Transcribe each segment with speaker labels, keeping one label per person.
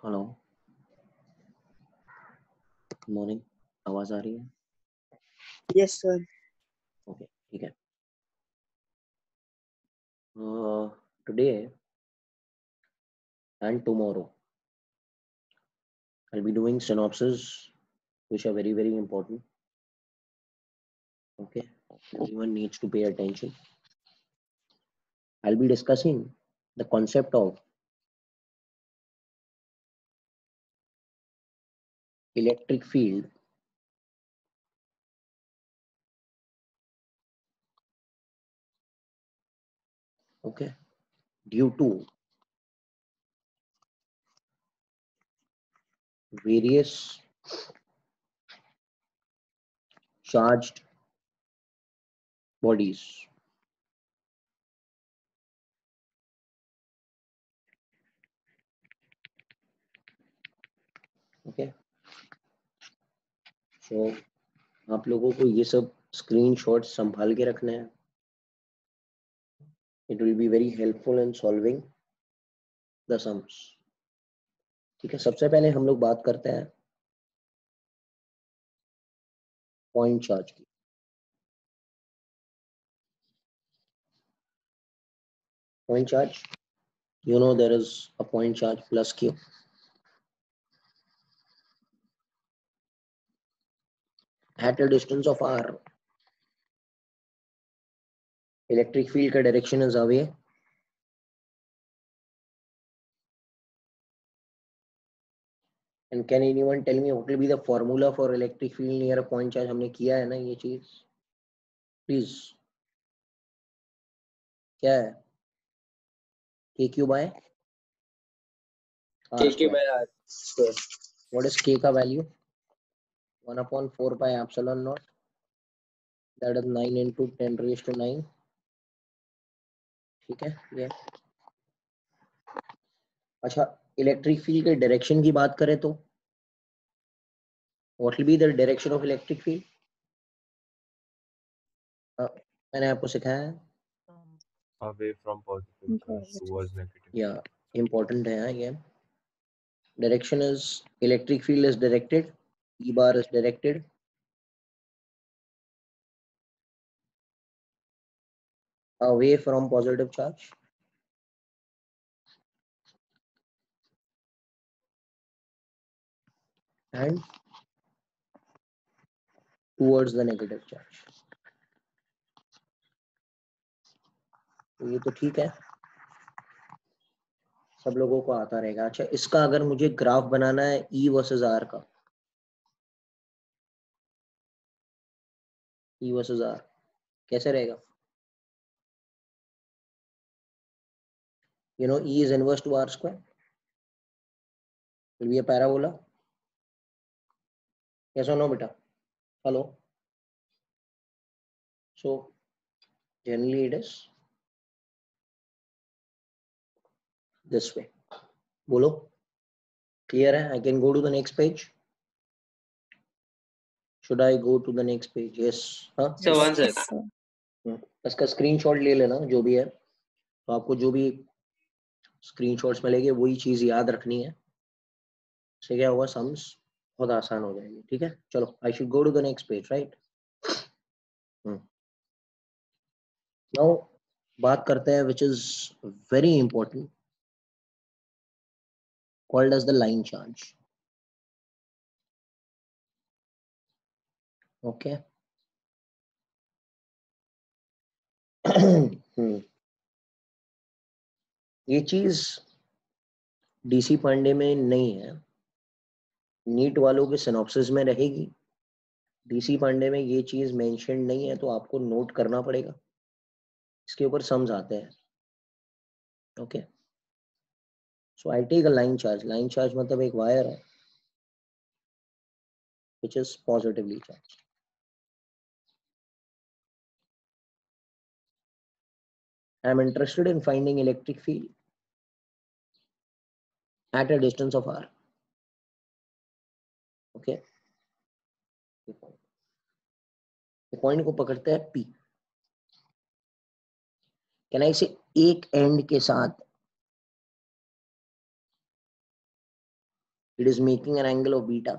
Speaker 1: Hello, morning. आवाज आ रही है?
Speaker 2: Yes sir.
Speaker 1: ओके, ठीक है। Today and tomorrow I'll be doing synopses which are very very important. Okay, everyone needs to pay attention. I'll be discussing the concept of electric field, okay, due to various charged bodies. Okay, so आप लोगों को ये सब screenshot संभाल के रखना है. It will be very helpful in solving the sums. ठीक है, सबसे पहले हम लोग बात करते हैं पॉइंट चार्ज की. Point charge, you know there is a point charge plus Q. At a distance of R, electric field का direction is away. And can anyone tell me what will be the formula for electric field near a point charge? हमने किया है ना ये चीज. Please, क्या है? KQ by R
Speaker 2: KQ
Speaker 1: square.
Speaker 2: by R square.
Speaker 1: What is K का value? 1/4 pi epsilon naught. That is 9 into 10 raised to 9. ठीक है ये. अच्छा, इलेक्ट्रिक फील्ड के डायरेक्शन की बात करें तो what will be the direction of electric field? मैंने आपको सिखाया है.
Speaker 3: Away from positive charge towards negative.
Speaker 1: Yeah, important है ये. Direction is, electric field is directed, E bar is directed away from positive charge and towards the negative charge. तो ये तो ठीक है, सब लोगों को आता रहेगा. अच्छा, इसका अगर मुझे ग्राफ बनाना है E वर्सेस R का, E वर्सेस R कैसे रहेगा? You know E is inverse to R square. Will be a parabola. Yes or no beta? Hello. So generally it is this way. बोलो, clear है? I can go to the next page. Should I go to the next page? Yes. हाँ.
Speaker 2: So one sir.
Speaker 1: इसका screenshot ले लेना जो भी है. तो आपको जो भी स्क्रीनशॉट्स मिलेंगे वही चीज याद रखनी है. इससे क्या होगा, सम्स बहुत आसान हो जाएंगे. ठीक है, चलो. I should go to the next page, right? Now बात करते हैं which is very important, called as the line charge. Okay. ये चीज डीसी पांडे में नहीं है, नीट वालों के सिनॉप्सिस में रहेगी. डीसी पांडे में ये चीज मेंशन नहीं है, तो आपको नोट करना पड़ेगा. इसके ऊपर सम्स आते हैं. Okay, so I take a line charge. Line charge मतलब एक वायर है which is positively charged. I am interested in finding electric field at a distance of r. Okay, point को पकड़ते हैं P. कैन आई से, एक and के साथ It is making an angle of beta.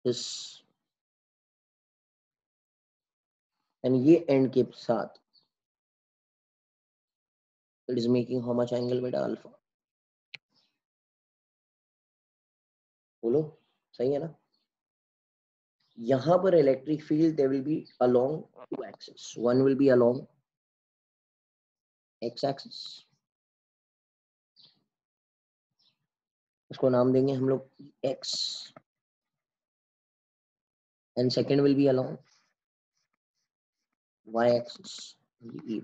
Speaker 1: This and ये end के साथ it is making how much angle beta alpha. बोलो सही है ना? यहाँ पर electric field there will be along two axes. One will be along x axis. उसको नाम देंगे हम लोग x. And second will be along y axis. Ey.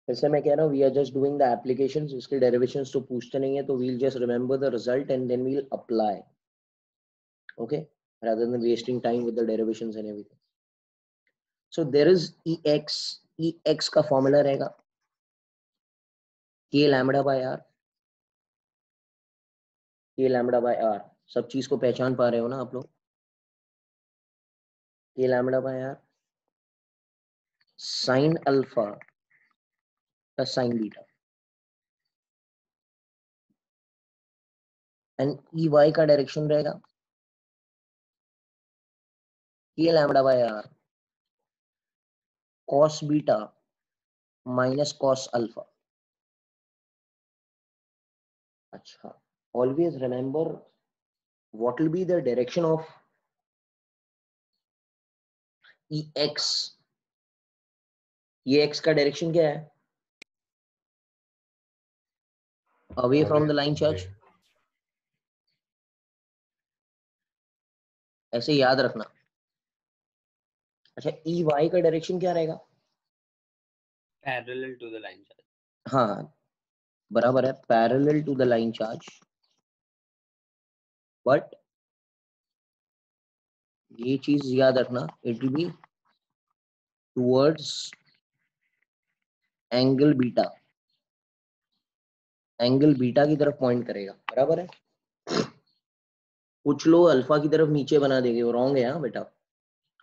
Speaker 1: जैसे मैं कह रहा हूँ we are just doing the applications. इसके derivations तो पूछते नहीं है तो we'll just remember the result and then we'll apply. Okay, rather than wasting time with the derivations and everything. So there is ex का formula रहेगा k lambda by r. k lambda by r सब चीज को पहचान पा रहे हो ना आप लोग? k lambda by r sin alpha plus sin beta and ey का डायरेक्शन रहेगा k lambda by r cos beta minus cos alpha. अच्छा, always remember what will be the direction of ex. ये x का direction क्या है? Away from the line charge. ऐसे याद रखना. अच्छा, EY का डायरेक्शन क्या रहेगा?
Speaker 4: Parallel to the line charge.
Speaker 1: हाँ, बराबर है, parallel to the line charge. But ये चीज याद रखना, it will be towards angle beta. Angle beta की तरफ पॉइंट करेगा, बराबर है. कुछ लोग अल्फा की तरफ नीचे बना देंगे, वो रॉन्ग है. हाँ बेटा,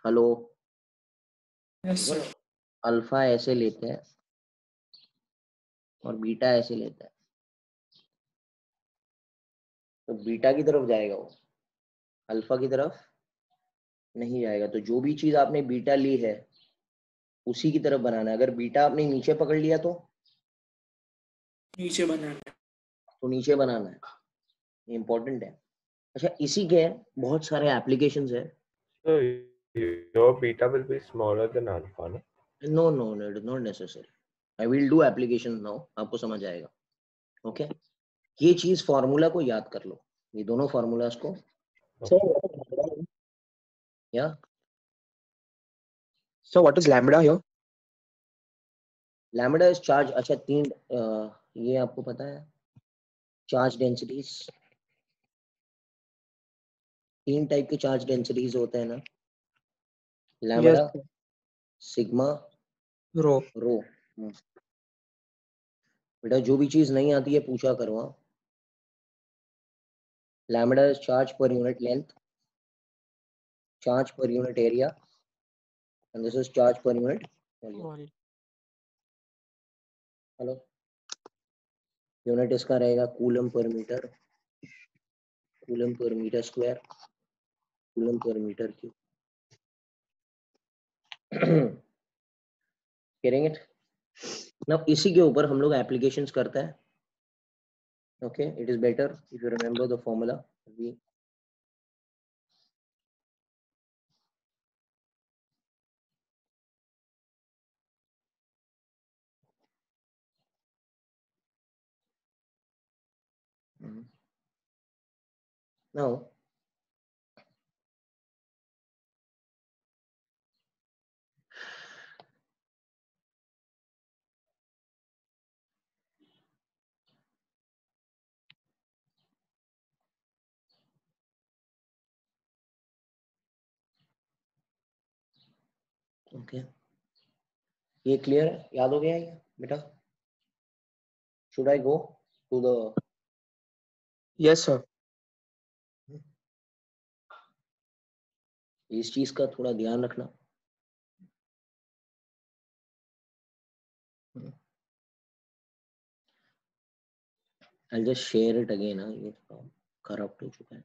Speaker 1: हेलो.
Speaker 2: Yes, sir.
Speaker 1: अल्फा ऐसे लेते हैं और बीटा ऐसे लेता है, तो बीटा की तरफ जाएगा वो, अल्फा की तरफ नहीं जाएगा. तो जो भी चीज आपने बीटा ली है उसी की तरफ बनाना है. अगर बीटा आपने नीचे पकड़ लिया तो
Speaker 2: नीचे बनाना.
Speaker 1: तो नीचे बनाना है, इम्पोर्टेंट है. अच्छा, इसी के बहुत सारे एप्लीकेशंस है.
Speaker 3: So your beta will be smaller than alpha, no?
Speaker 1: No no no, it is not necessary. I will do application now, आपको समझ आएगा. ओके, ये चीज फार्मूला को याद कर लो, ये दोनों फार्मूलास को.
Speaker 2: Sir, what is lambda?
Speaker 1: या
Speaker 2: Sir, what is lambda here?
Speaker 1: Lambda is charge. अच्छा, तीन ये आपको पता है, चार्ज डेंसिटीज. तीन टाइप के चार्ज डेंसिटीज होते हैं ना, lambda,
Speaker 2: Yes, sir.
Speaker 1: Sigma,
Speaker 2: Rho.
Speaker 1: रो. बेटा जो भी चीज नहीं आती है पूछा करो. हाँ, लैम्बडा इज चार्ज पर यूनिट लेंथ, चार्ज पर unit area, and this is charge पर यूनिट वॉल्यूम. हेलो, यूनिट इसका रहेगा coulomb per metre, coulomb per metre square, coulomb per metre cube. getting it? Now इसी के ऊपर हम लोग एप्लीकेशंस करते हैं. Okay, it is better if you remember the formula. Now okay, ये क्लियर है, याद हो गया ये बेटा? Should I go to the?
Speaker 2: Yes, sir.
Speaker 1: इस चीज का थोड़ा ध्यान रखना. I'll just share it again. ये corrupt हो चुका है.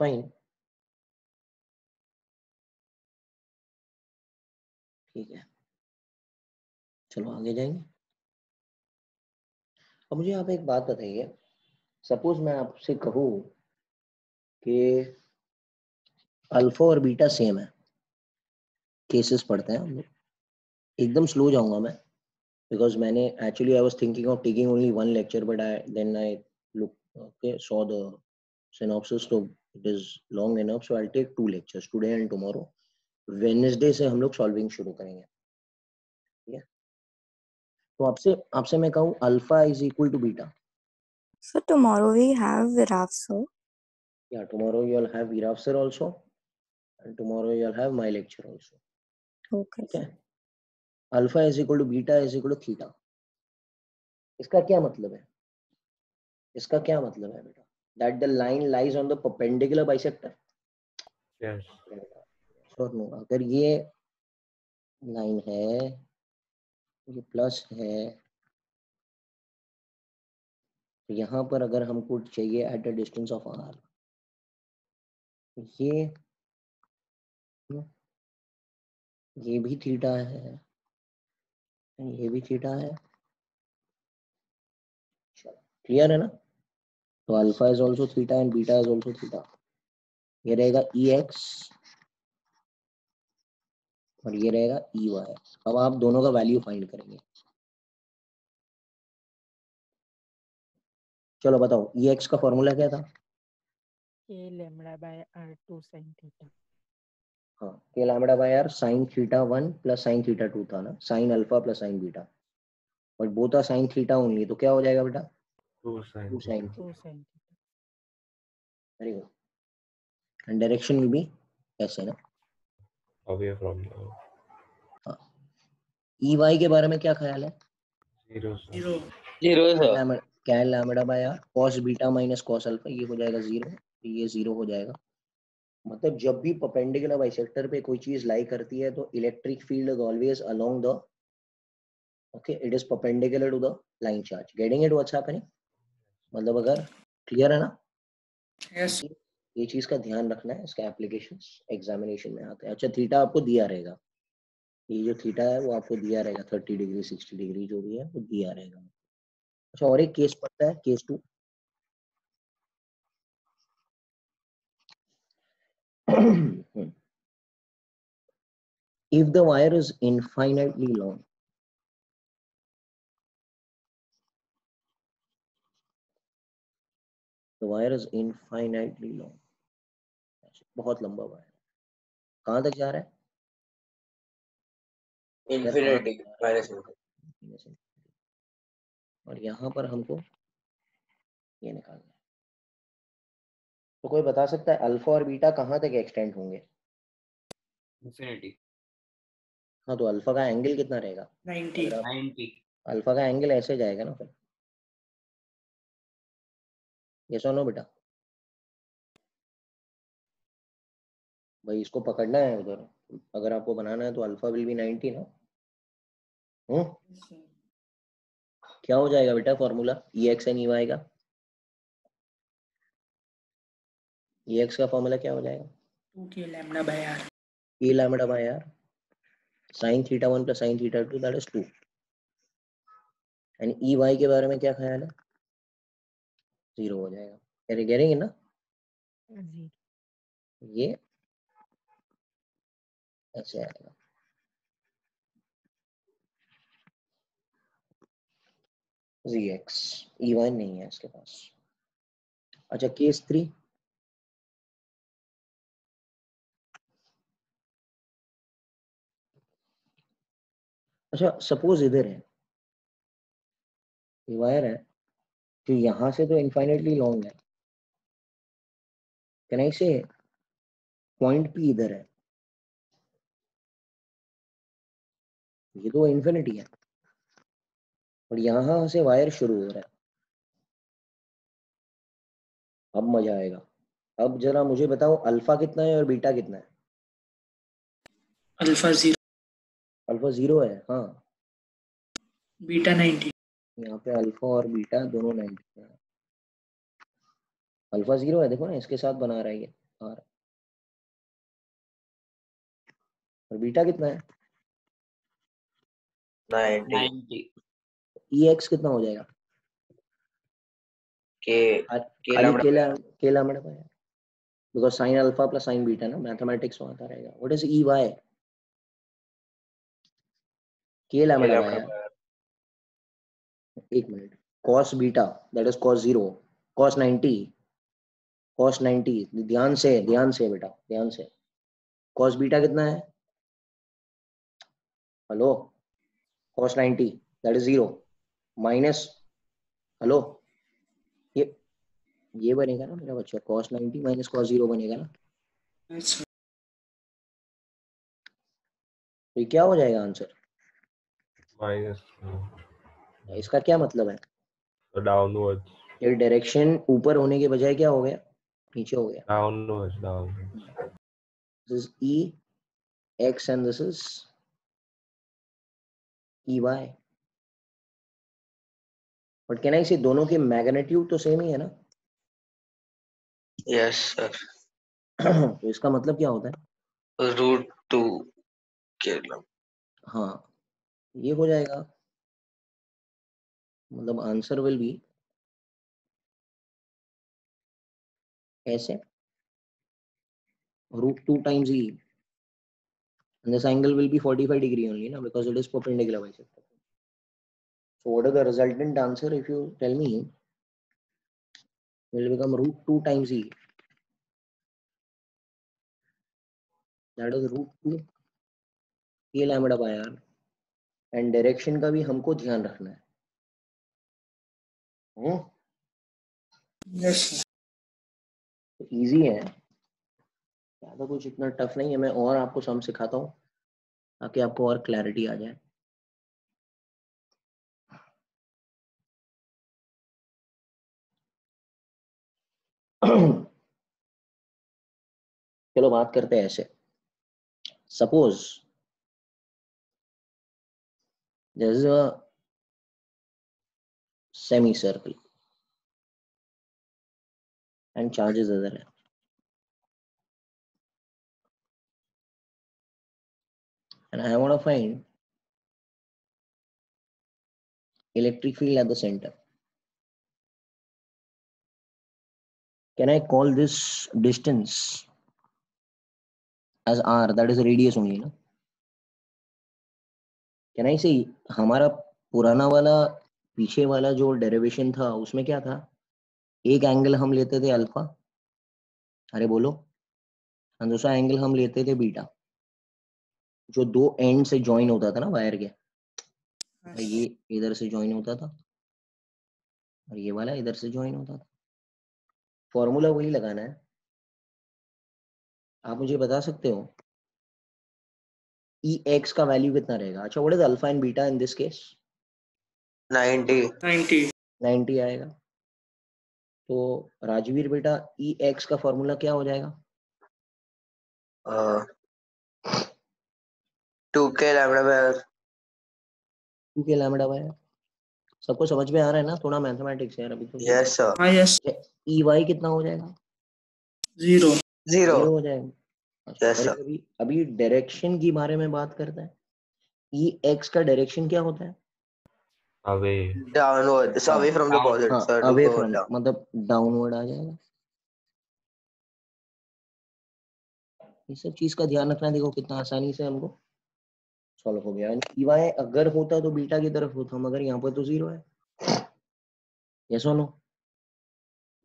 Speaker 1: Fine. ठीक है, चलो आगे जाएंगे. अब मुझे आप एक बात बताइए, सपोज मैं आपसे कहूँ कि अल्फा और बीटा सेम है, केसेस पढ़ते हैं हम लोग. एकदम स्लो जाऊंगा मैं, because मैंने actually I was thinking of taking only one lecture, but I saw the synopsis, so it is long enough, so I'll take 2 lectures today and tomorrow. Wednesday से हम लोग solving शुरू करेंगे. ठीक है, तो आपसे मैं कहूँ alpha is equal to beta.
Speaker 4: So tomorrow we have Viraf sir.
Speaker 1: Yeah, tomorrow you'll have Viraf sir also, and tomorrow you'll have my lecture also.
Speaker 4: Okay.
Speaker 1: ठीक है, alpha is equal to beta is equal to theta. इसका क्या मतलब है? इसका क्या मतलब है बेटा? That the line lies on the perpendicular bisector.
Speaker 3: Yes.
Speaker 1: और नो, अगर ये लाइन है, ये प्लस है, तो यहाँ पर अगर हमको चाहिए at a distance of R, ये भी थीटा है, ये भी थीटा है. क्लियर है ना? तो alpha is also theta and beta is also theta. ये रहेगा ई एक्स और ये रहेगा ई वाई. अब आप दोनों का वैल्यू फाइंड करेंगे. चलो बताओ, ई एक्स का फॉर्मूला क्या था?
Speaker 5: k lambda by r2 sin theta.
Speaker 1: हाँ, k lambda by are sine theta 1 plus sine theta 2 था ना, sine alpha plus sine beta, और both are sine theta only, तो क्या हो जाएगा बेटा?
Speaker 3: 2 sin
Speaker 1: 2 sine.
Speaker 5: 2 sin theta.
Speaker 1: Very good. And direction will be ऐसे ना.
Speaker 3: away from the
Speaker 1: हाँ, ई वाई के बारे में क्या ख्याल है?
Speaker 3: 0.
Speaker 1: क्या lambda by R cos beta minus cos alpha, ये हो जाएगा 0, ये 0 हो जाएगा. मतलब जब भी परपेंडिकुलर बाइसेक्टर पे कोई चीज लाई करती है तो electric field is always along the, okay, it is perpendicular to the line charge. Getting it what's happening? मतलब अगर क्लियर है ना?
Speaker 2: Yes.
Speaker 1: ये चीज का ध्यान रखना है, इसका एप्लीकेशंस एग्जामिनेशन में आते हैं. अच्छा, थीटा आपको दिया रहेगा, ये जो थीटा है वो आपको दिया रहेगा, 30 डिग्री 60 डिग्री जो भी है वो दिया रहेगा. अच्छा, और एक केस पड़ता है, case 2. If the wire is infinitely long, the wire is infinitely long, बहुत लंबा वायर है, कहाँ तक जा रहा है?
Speaker 2: Infinity minus infinity.
Speaker 1: और यहाँ पर हमको ये निकालना है. तो कोई बता सकता है अल्फा और बीटा कहाँ तक एक्सटेंड होंगे?
Speaker 6: Infinity.
Speaker 1: हाँ, तो अल्फा का एंगल कितना रहेगा?
Speaker 2: 90.
Speaker 1: अगर आप
Speaker 6: 90.
Speaker 1: अल्फा का एंगल ऐसे जाएगा ना फिर. ये सुनो बेटा, भाई इसको पकड़ना है उधर. अगर आपको बनाना है तो अल्फा विल बी 90 ना. क्या हो जाएगा बेटा फॉर्मूला ई एक्स एन ई वाई का? ई एक्स का फॉर्मूला क्या हो जाएगा?
Speaker 2: 2k lambda by r.
Speaker 1: A lambda by are sine theta 1 plus sine theta 2, that is 2. And E Y के बारे में क्या ख्याल है? 0 हो जाएगा. गेटिंग इट ना?
Speaker 5: Zero.
Speaker 1: ये ऐसे आएगा. Zx, E1 नहीं है इसके पास. अच्छा, केस 3. अच्छा, सपोज इधर है, ये वायर है जो यहाँ से तो इनफाइनाइटली लॉन्ग है. कैन आई से पॉइंट पी इधर है, ये तो इन्फिनिटी है, और यहाँ से वायर शुरू हो रहा है. अब मजा आएगा. अब जरा मुझे बताओ अल्फा कितना है और बीटा कितना है?
Speaker 2: अल्फा 0,
Speaker 1: अल्फा 0 है, हाँ।
Speaker 2: बीटा 90।
Speaker 1: यहाँ पे अल्फा और बीटा दोनों 90 है। अल्फा 0 है, देखो ना इसके साथ बना रहा है ये आर। और बीटा कितना है?
Speaker 6: 90
Speaker 1: ई एक्स कितना हो जाएगा?
Speaker 6: के
Speaker 1: खाली केला मैंने पाया because sine alpha plus sine beta ना, मैथमेटिक्स में आता रहेगा। What is E Y? K lambda by यार, एक minute. cos beta that is cos 0, cos 90, cos 90, ध्यान से बेटा, ध्यान से। cos बीटा कितना है? Hello, cos 90 that is 0 minus, hello, ये बनेगा ना मेरा बच्चा, cos 90 माइनस cos 0 बनेगा ना।
Speaker 2: अच्छा,
Speaker 1: तो ये क्या हो जाएगा आंसर?
Speaker 3: माइनस
Speaker 1: इसका क्या मतलब है?
Speaker 3: डाउनवर्ड,
Speaker 1: ये डायरेक्शन ऊपर होने के बजाय क्या हो गया? नीचे हो गया।
Speaker 3: Downward.
Speaker 1: This is E X and this is E Y. But can I say दोनों के मैग्नीट्यूड तो सेम ही है ना?
Speaker 6: यस सर,
Speaker 1: तो इसका मतलब क्या होता है?
Speaker 6: √2 के
Speaker 1: हाँ, ये हो जाएगा। मतलब आंसर विल बी ऐसे, √2 times e, and this angle will be 45 degree only na, because it is perpendicular bisector. So what is the resultant answer if you tell me? Will become √2 times e, that is √2 a lambda by r, and direction का भी हमको ध्यान रखना है।
Speaker 2: Yes
Speaker 1: तो easy है, ज्यादा कुछ इतना टफ नहीं है। मैं और आपको सम सिखाता हूँ ताकि आपको और क्लैरिटी आ जाए। चलो बात करते हैं ऐसे। Suppose there is a semicircle and charges are there, and I want to find electric field at the center. Can I call this distance as r, that is radius only ना? Can I say हमारा पुराना वाला पीछे वाला जो derivation था उसमें क्या था? एक एंगल हम लेते थे अल्फा, अरे बोलो, और दूसरा एंगल हम लेते थे बीटा, जो दो एंड से ज्वाइन होता था ना वायर के। ये इधर से ज्वाइन होता था और ये वाला इधर से ज्वाइन होता था। फॉर्मूला वही लगाना है। आप मुझे बता सकते हो ई एक्स का वैल्यू कितना रहेगा? अच्छा, what is alpha and beta in this case?
Speaker 6: 90
Speaker 1: 90 आएगा। तो राजवीर बेटा, ई एक्स का फॉर्मूला क्या हो जाएगा?
Speaker 6: 2k lambda by r।
Speaker 1: क्योंकि लैम्डा बाय r। सबको समझ में आ रहा है ना? थोड़ा मैथमेटिक्स यार अभी तो।
Speaker 6: यस सर,
Speaker 2: हाँ यस,
Speaker 1: ई वाई कितना हो जाएगा?
Speaker 2: 0।
Speaker 6: 0
Speaker 1: 0 हो जाएगा। अच्छा,
Speaker 6: यस
Speaker 1: और
Speaker 6: सर,
Speaker 1: अभी अभी डायरेक्शन के बारे में बात करते हैं। ई एक्स का डायरेक्शन क्या होता है?
Speaker 3: Away,
Speaker 6: downward, so away from the positive
Speaker 1: हाँ,
Speaker 6: sir,
Speaker 1: away
Speaker 6: to
Speaker 1: from,
Speaker 6: down.
Speaker 1: मतलब डाउनवर्ड आ जाएगा। ये सब चीज का ध्यान रखना। देखो कितना आसानी से हमको सॉल्व हो गया। ई वाई अगर होता तो बीटा की तरफ होता, मगर यहाँ पर तो 0 है। यस और no?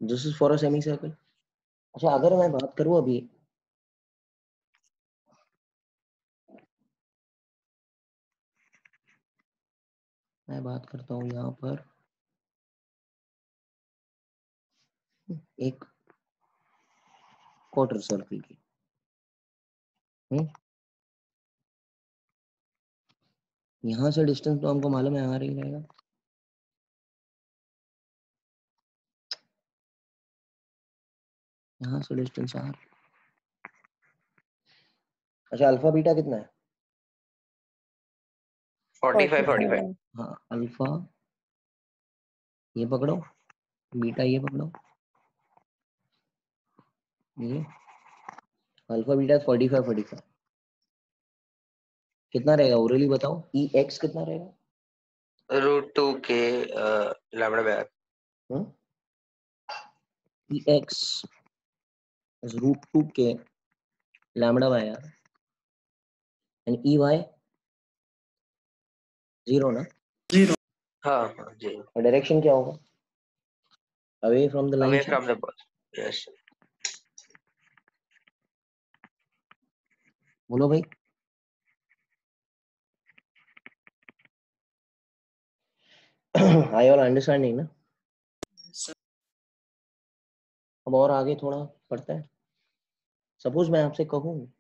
Speaker 1: This is for a semi circle. अच्छा, अगर मैं बात करूं अभी, मैं बात करता हूँ यहाँ पर एक क्वार्टर सर्कल की। यहाँ से डिस्टेंस तो हमको मालूम है आ रही रहेगा। यहाँ से डिस्टेंस r। अच्छा अल्फा बीटा कितना है?
Speaker 6: 45 45।
Speaker 1: हाँ अल्फा ये पकड़ो, बीटा ये पकड़ो, ये अल्फा बीटा 45 45 कितना रहेगा ओरली बताओ? ई एक्स कितना रहेगा?
Speaker 6: √2k lambda by r.
Speaker 1: E x is √2k lambda by r and EY 0 ना?
Speaker 2: 0.
Speaker 6: हाँ जी।
Speaker 1: और डायरेक्शन क्या होगा? Away from the line
Speaker 6: Away
Speaker 1: से।
Speaker 6: from the ball. Yes.
Speaker 1: बोलो भाई। आई ऑल अंडरस्टैंडिंग ना?
Speaker 2: Sir.
Speaker 1: अब और आगे थोड़ा पढ़ते हैं। सपोज मैं आपसे कहूँ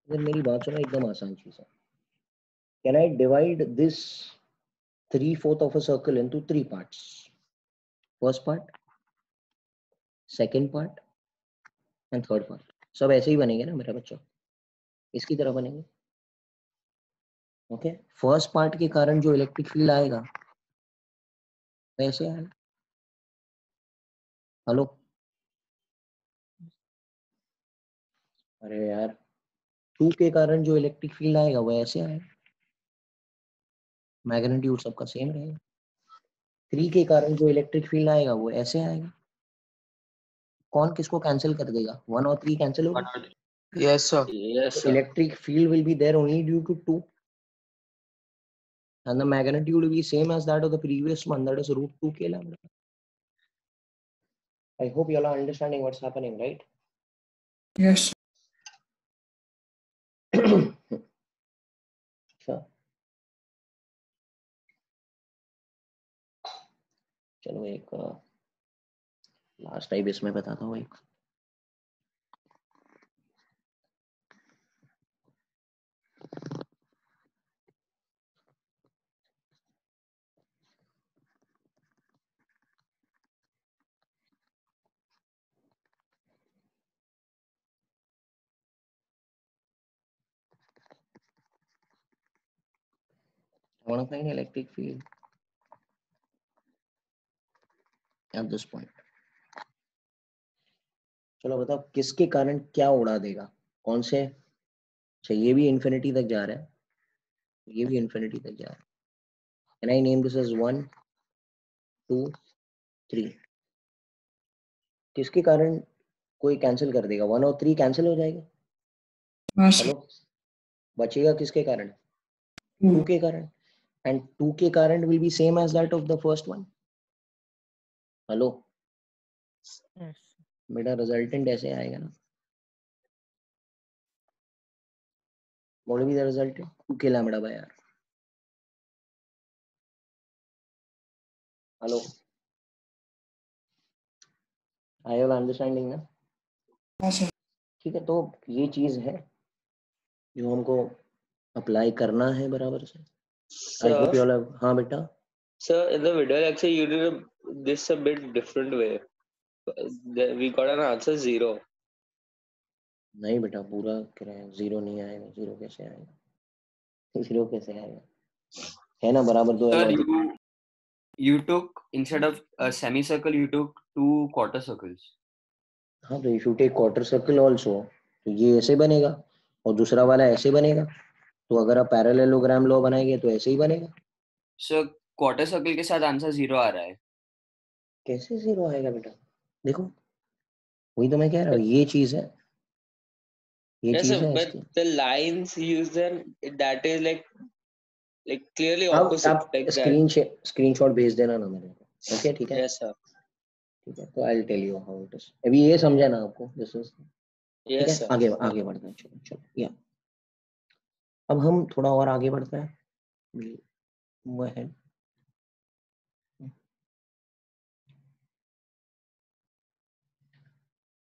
Speaker 1: अगर मेरी बात सुनो, एकदम आसान चीज है। Can I divide this 3/4 of a circle into 3 parts? First part, second part and third part। सब ऐसे ही बनेंगे ना मेरा बच्चा, इसकी तरह बनेंगे। ओके फर्स्ट पार्ट के कारण जो इलेक्ट्रिक फील्ड आएगा वैसे आएगा। हेलो अरे यार 2 के कारण जो इलेक्ट्रिक फील्ड आएगा वो ऐसे आएगा, मैग्नीट्यूड सबका सेम रहेगा। 3 के कारण जो इलेक्ट्रिक फील्ड आएगा वो ऐसे आएगा। कौन किसको कैंसिल कर देगा? 1 और 3 कैंसिल हो गए।
Speaker 6: Yes sir. Yes sir.
Speaker 1: Electric field will be there only due to 2 and the magnitude will be same as that of the previous one, that is √2k lambda। I hope you all are understanding what's happening, right?
Speaker 2: Yes.
Speaker 1: अच्छा चलो एक last type इसमें बताता हूँ एक। I want to find electric field at this point। चलो बताओ किसके कारण क्या उड़ा देगा? कौन से? अच्छा ये भी इंफिनिटी तक जा रहा है, ये भी इंफिनिटी तक जा रहा है। Can I name this as 1 2 3? किसके कारण कोई कैंसिल कर देगा? 1 और 3 कैंसिल हो जाएगा।
Speaker 2: Yes.
Speaker 1: हेलो बचेगा किसके कारण? 2
Speaker 2: 2.
Speaker 1: के कारण, and 2 के कारण will be same as that of the first one। Hello
Speaker 5: Yes.
Speaker 1: बेटा रिजल्टेंट ऐसे आएगा ना, what will be the resultant? 2k lambda by r। Hello I all understanding ना?
Speaker 2: Yes sir.
Speaker 1: ठीक है तो ये चीज है जो हमको अप्लाई करना है बराबर से। I hope you
Speaker 6: Sir,
Speaker 1: all. हाँ बेटा
Speaker 6: sir, in the video lecture you did this a bit different way. We got an answer 0.
Speaker 1: नहीं बेटा पूरा कह रहे हैं, 0 नहीं आएगा। 0 कैसे आएगा? 0 कैसे आएगा? है ना बराबर दो
Speaker 7: Sir,
Speaker 1: logic.
Speaker 7: you took instead of a semicircle, you took 2 quarter circles.
Speaker 1: हाँ तो if you take quarter circle also तो ये ऐसे बनेगा और दूसरा वाला ऐसे बनेगा। तो अगर आप पैरेललोग्राम लॉ बनाएंगे तो ऐसे ही बनेगा।
Speaker 7: Sir, quarter circle के साथ आंसर 0 आ रहा है।
Speaker 1: कैसे 0 आएगा बेटा? देखो वही तो मैं कह रहा हूँ, ये चीज है, ये
Speaker 6: Yes
Speaker 1: चीज
Speaker 6: sir,
Speaker 1: है
Speaker 6: but
Speaker 1: इसकी।
Speaker 6: the lines used there, that is like clearly
Speaker 1: आप
Speaker 6: opposite like that.
Speaker 1: स्क्रीनशॉट भेज देना ना मेरे को। ओके ठीक है
Speaker 6: Yes sir.
Speaker 1: ठीक है। तो I will tell you how it is. अभी ये समझा ना आपको? दिस इज ठीक
Speaker 6: Yes
Speaker 1: है।
Speaker 6: sir.
Speaker 1: आगे आगे बढ़ते हैं। चलो चलो या अब हम थोड़ा और आगे बढ़ते हैं. Move ahead.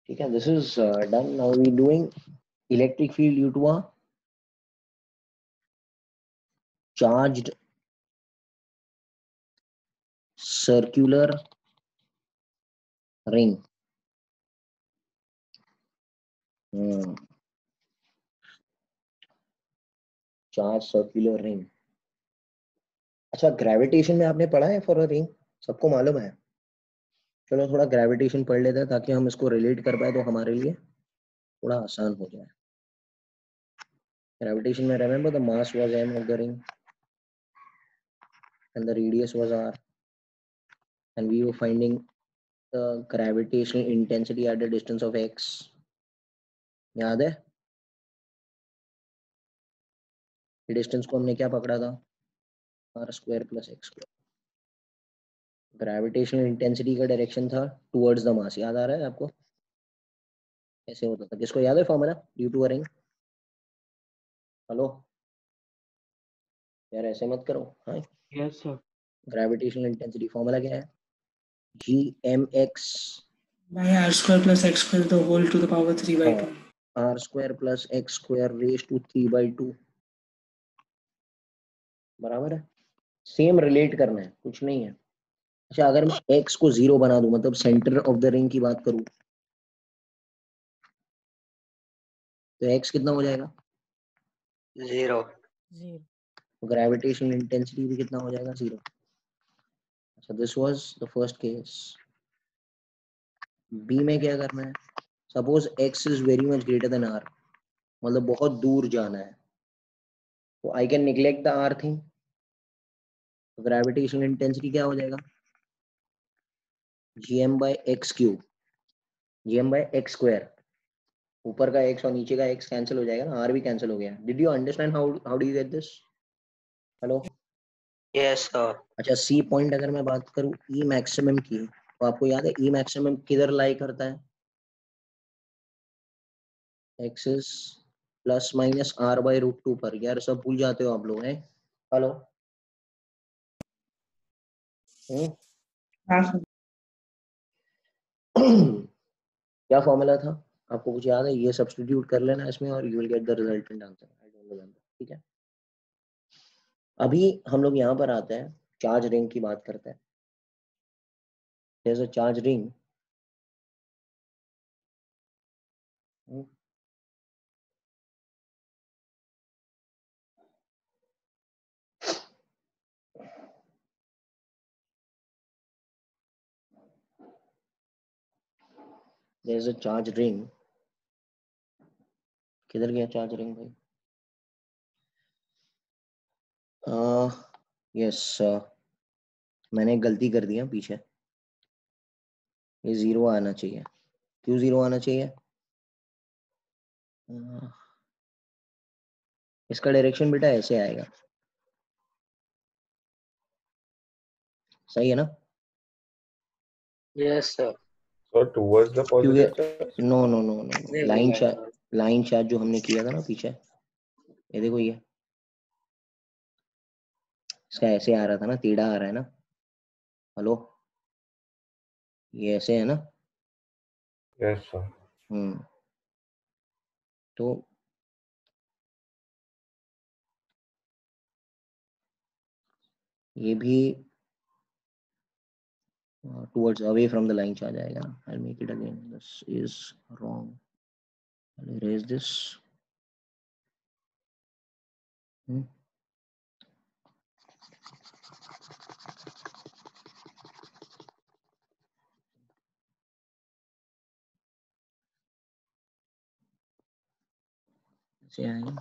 Speaker 1: ठीक है, this is done. Now we doing electric field due to a charged circular ring. Charge circular ring. अच्छा, ग्रेविटेशन में आपने पढ़ा है फॉर अ रिंग? सबको मालूम है? चलो थोड़ा ग्रेविटेशन पढ़ लेते हैं ताकि हम इसको रिलेट कर पाए तो हमारे लिए थोड़ा आसान हो जाए. ग्रेविटेशन में remember the mass was m of the ring and the radius was r and we were finding the gravitational intensity at the distance of x. याद है? डिस्टेंस को हमने क्या पकड़ा था? r square plus x square. Gravitational intensity का direction था towards the mass. याद आ रहा है आपको? कैसे होता था? किसको याद है formula due to a ring? Hello यार, ऐसे मत करो. हाँ,
Speaker 7: Yes, sir.
Speaker 1: Gravitational intensity formula क्या है? gmx
Speaker 2: by r square plus x square the whole to the power 3 by 2.
Speaker 1: r square plus x square raise to 3/2 बराबर है. Same relate करना है, कुछ नहीं है. अच्छा, अगर मैं x को 0 बना दूं, मतलब सेंटर ऑफ द रिंग की बात करूं, तो x कितना हो जाएगा?
Speaker 6: 0.
Speaker 1: ग्रेविटेशनल इंटेंसिटी भी कितना हो जाएगा? 0. अच्छा, this was the first case. B में क्या करना है? Suppose x is very much greater than r, मतलब बहुत दूर जाना है, तो I can neglect the r thing. Gravitational intensity क्या हो जाएगा? gm by X cube, gm by X square. ऊपर का x और नीचे का x कैंसिल हो जाएगा ना, r भी कैंसिल हो गया. Did you understand how do you get this? Hello.
Speaker 6: Yes, sir.
Speaker 1: अच्छा, सी पॉइंट अगर मैं बात करूं ई मैक्सिमम की, तो आपको याद है ई मैक्सिमम किधर लाई करता है? Axis plus minus r by root 2 पर. यार सब भूल जाते हो आप लोग हैं. हेलो.
Speaker 2: हाँ sir.
Speaker 1: क्या फॉर्मूला था? आपको कुछ याद है? ये सब्स्टिट्यूट कर लेना इसमें और you will get the resultant answer. I don't remember. ठीक है, अभी हम लोग यहाँ पर आते हैं, चार्ज रिंग की बात करते हैं. there's a charge ring. there's a charge ring. किधर गया चार्ज रिंग भाई? यस, मैंने गलती कर दी है पीछे. ये 0 आना चाहिए. क्यों 0 आना चाहिए? इसका डायरेक्शन बेटा ऐसे आएगा. सही है ना?
Speaker 6: Yes, sir.
Speaker 3: So towards the
Speaker 1: क्योंकि
Speaker 3: positive charge.
Speaker 1: No no no no,
Speaker 6: नहीं
Speaker 1: लाइन
Speaker 6: होगा
Speaker 1: चार्ज,
Speaker 6: यार.
Speaker 1: लाइन चार्ज जो हमने किया था ना पीछे, ये देखो, ये इसका ऐसे आ रहा था ना, टेढ़ा आ रहा है ना. हेलो, ये ऐसे है ना.
Speaker 3: Yes, sir.
Speaker 1: तो ये भी towards away from the line charge आएगा ना. I'll make it again. This is wrong. I'll erase this. ऐसे आएगा.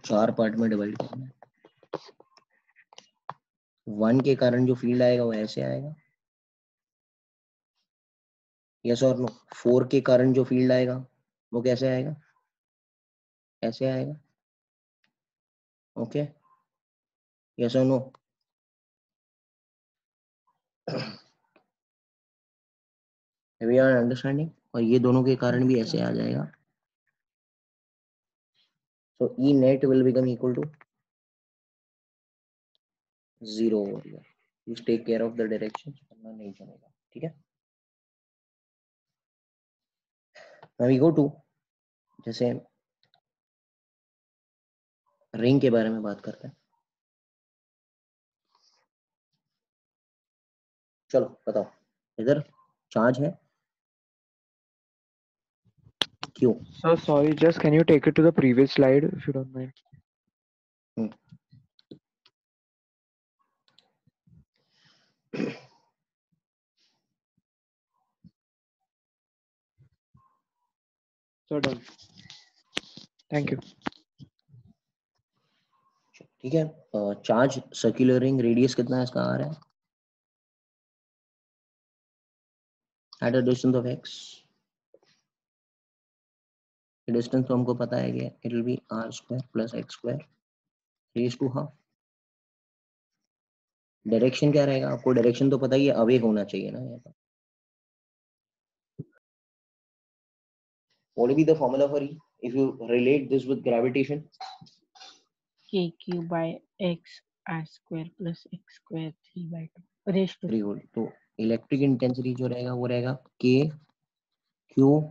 Speaker 1: चार पार्ट में डिवाइड करना है. 1 के कारण जो फील्ड आएगा वो ऐसे आएगा. यस और नो? 4 के कारण जो फील्ड आएगा वो कैसे आएगा? ऐसे आएगा. ओके, यस और नो? वी आर अंडरस्टैंडिंग, और ये दोनों के कारण भी ऐसे आ जाएगा. So E net will become equal to 0 over here. You take care of the direction, करना नहीं चलेगा. ठीक है. नाउ वी गो टू, जैसे रिंग के बारे में बात करते हैं. चलो बताओ, इधर चार्ज है क्यों?
Speaker 8: Sir, sorry, just can you take it to the previous slide if you don't mind? So done. Thank you.
Speaker 1: ठीक है. चार्ज सर्कुलर रिंग, रेडियस कितना है इसका, आ रहा है at a distance of x. Distance तो हमको पता है कि it will be r² + x² raise to half. Direction क्या रहेगा, आपको डायरेक्शन तो पता ही है, अवे होना चाहिए ना यहाँ पर. What will be the formula for E if you relate this with gravitation?
Speaker 5: KQ by X r² plus x² 3/2 raised to
Speaker 1: 3 volt. तो इलेक्ट्रिक इंटेंसिटी जो रहेगा वो रहेगा K Q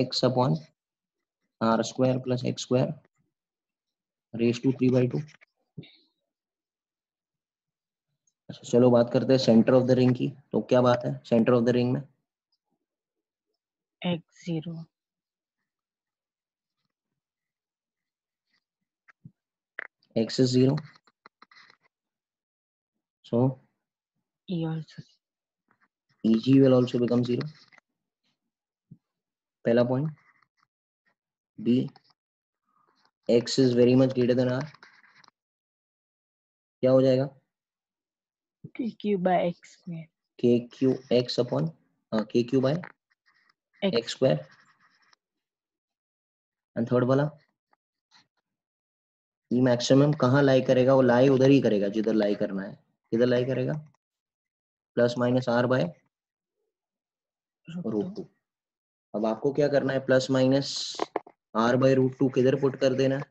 Speaker 1: X upon r² plus x² raise to 3/2. अच्छा चलो बात करते हैं सेंटर ऑफ द रिंग की. तो क्या बात है सेंटर ऑफ द रिंग में?
Speaker 5: x0
Speaker 1: x is 0, so
Speaker 5: E also
Speaker 1: EG will also become 0. पहला point. B, x is very much greater than r. क्या हो जाएगा?
Speaker 5: KQ by x².
Speaker 1: KQ x upon KQ by x². And third वाला ई maximum कहाँ लाई करेगा? वो लाई उधर ही करेगा जिधर लाई करना है. किधर लाई करेगा? +-r/√2. अब आपको क्या करना है? +-r/√2 किधर पुट कर देना है?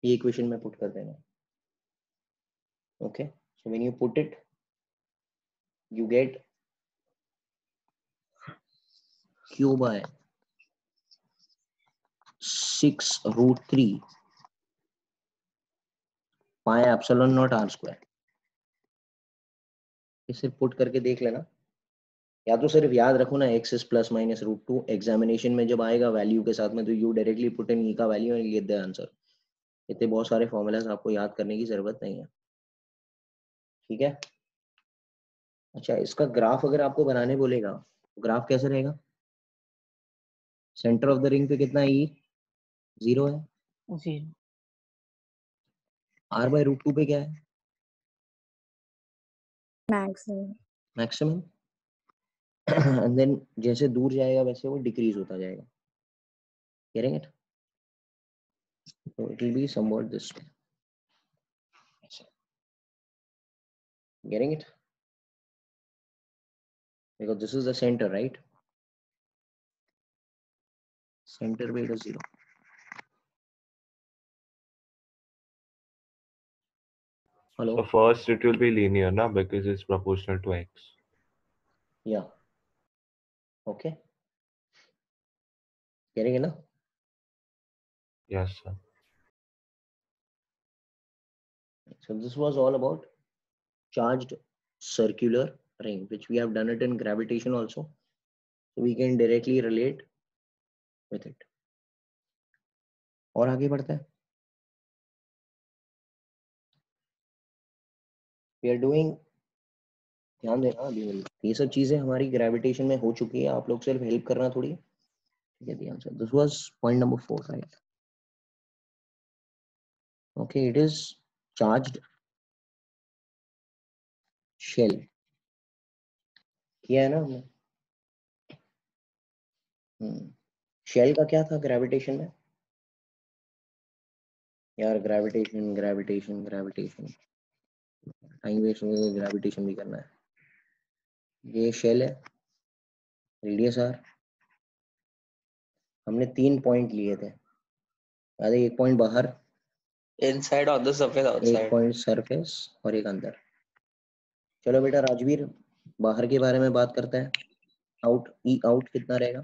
Speaker 1: ये इक्वेशन में पुट कर देना है. Okay, so when you put it you get q by 6√3 pi epsilon naught r². इसे पुट करके देख लेना, या तो सिर्फ याद रखो ना x is +-√2. एग्जामिनेशन में जब आएगा वैल्यू के साथ में तो you directly put in e का value and get the answer. इतने बहुत सारे फॉर्मूलाज आपको याद करने की जरूरत नहीं है. ठीक है. अच्छा, इसका ग्राफ अगर आपको बनाने बोलेगा तो ग्राफ कैसे रहेगा? सेंटर ऑफ द रिंग पे कितना है? 0 है.
Speaker 5: 0
Speaker 1: r/√2 पे क्या है?
Speaker 4: Maximum.
Speaker 1: मैक्सिमम. एंड देन जैसे दूर जाएगा वैसे वो डिक्रीज होता जाएगा. Getting it? So it will be somewhat this way. Getting it? Because this is the center, right? Center weight is 0. Hello?
Speaker 3: So first it will be linear, na, because it's proportional to x.
Speaker 1: Yeah. Okay. Getting it now?
Speaker 3: Yes, sir.
Speaker 1: So this was all about charged circular ring, which we have done it in gravitation also. So we can directly relate with it. और आगे बढ़ते हैं. We are doing, ध्यान देना अभी ये सब चीजें हमारी ग्रेविटेशन में हो चुकी है. आप लोग सिर्फ हेल्प करना थोड़ी. ठीक है, ध्यान से. This was point number 4, right? Okay, it is charged shell. किया है ना हमने. शेल का क्या था ग्रेविटेशन में? यार gravitation gravitation gravitation, time waste हो गया. ग्रेविटेशन भी करना है. ये शेल है. रेडियस आर, हमने 3 पॉइंट लिए थे, याद है? एक पॉइंट बाहर,
Speaker 6: Inside, on the surface,
Speaker 1: एक
Speaker 6: outside.
Speaker 1: पॉइंट सरफेस और एक अंदर। चलो बेटा राजवीर, बाहर के बारे में बात करते हैं। आउट, ई आउट कितना रहेगा?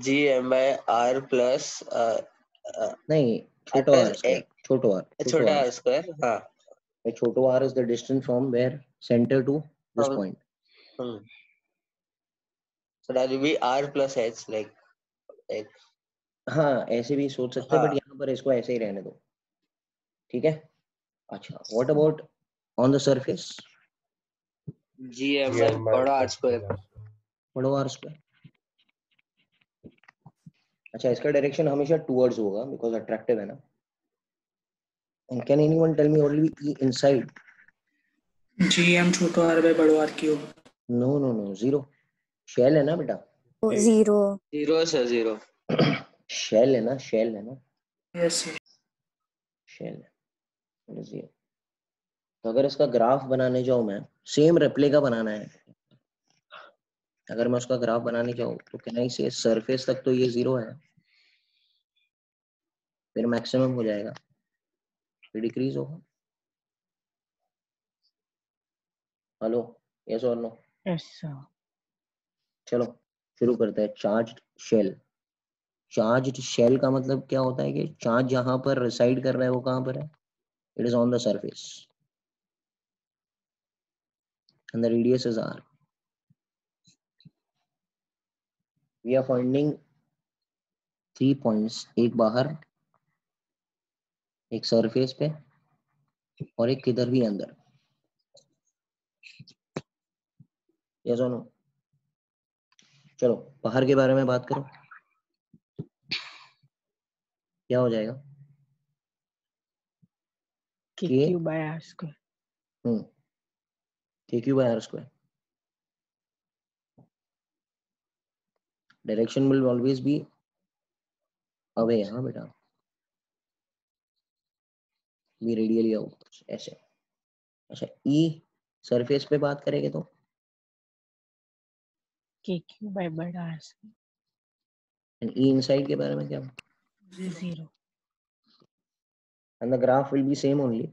Speaker 6: GM by R plus
Speaker 1: नहीं,
Speaker 6: R
Speaker 1: छोटा
Speaker 6: plus
Speaker 1: आर स्क्वायर,
Speaker 6: X.
Speaker 1: छोटो आर,
Speaker 6: छोटा R square. हाँ.
Speaker 1: छोटो R is the distance from where centre to this
Speaker 6: From-
Speaker 1: point.
Speaker 6: So that will be R plus H, like X.
Speaker 1: हाँ, ऐसे भी सोच सकते हैं,
Speaker 6: हाँ.
Speaker 1: बट यहाँ पर इसको ऐसे ही रहने दो, ठीक है? अच्छा, what about on the surface?
Speaker 6: GM by
Speaker 3: GM by
Speaker 6: बड़ा R
Speaker 3: capital
Speaker 6: square.
Speaker 3: R square.
Speaker 1: बड़ो आर स्क्वायर। अच्छा, इसका डायरेक्शन हमेशा टुवर्ड्स होगा बिकॉज अट्रैक्टिव है ना। And can anyone tell me what will be E inside?
Speaker 2: GM छोटो R by बड़ो R cube.
Speaker 1: No no no, zero. Shell है ना बेटा,
Speaker 4: Oh, 0.
Speaker 6: Zero sir, zero.
Speaker 1: Shell है ना, शेल है ना,
Speaker 2: Yes sir.
Speaker 1: शेल है। What is it? तो अगर इसका ग्राफ बनाने जाऊं मैं, सेम रेप्लिका बनाना है, अगर मैं उसका ग्राफ बनाने जाऊं तो कैन आई से सरफेस तक तो ये 0 है, फिर मैक्सिमम हो जाएगा, फिर डिक्रीज होगा। हेलो, यस और नो?
Speaker 5: Yes, sir.
Speaker 1: चलो शुरू करते हैं। Charged shell. चार्ज्ड शेल का मतलब क्या होता है कि चार्ज जहां पर रिसाइड कर रहा है वो कहां पर है? It is on the surface and the radius is r. We are finding 3 points, एक बाहर, एक सरफेस पे और एक किधर भी अंदर। यस और नो? चलो बाहर के बारे में बात करो, क्या हो जाएगा?
Speaker 5: KQ by R square.
Speaker 1: KQ by R square. Direction will always be away, हाँ बेटा, be radially out, ऐसे। अच्छा, E सरफेस पे बात करेंगे तो
Speaker 5: KQ by बड़ा R square.
Speaker 1: and E inside के बारे में क्या?
Speaker 5: 0.
Speaker 1: And the graph will be same only.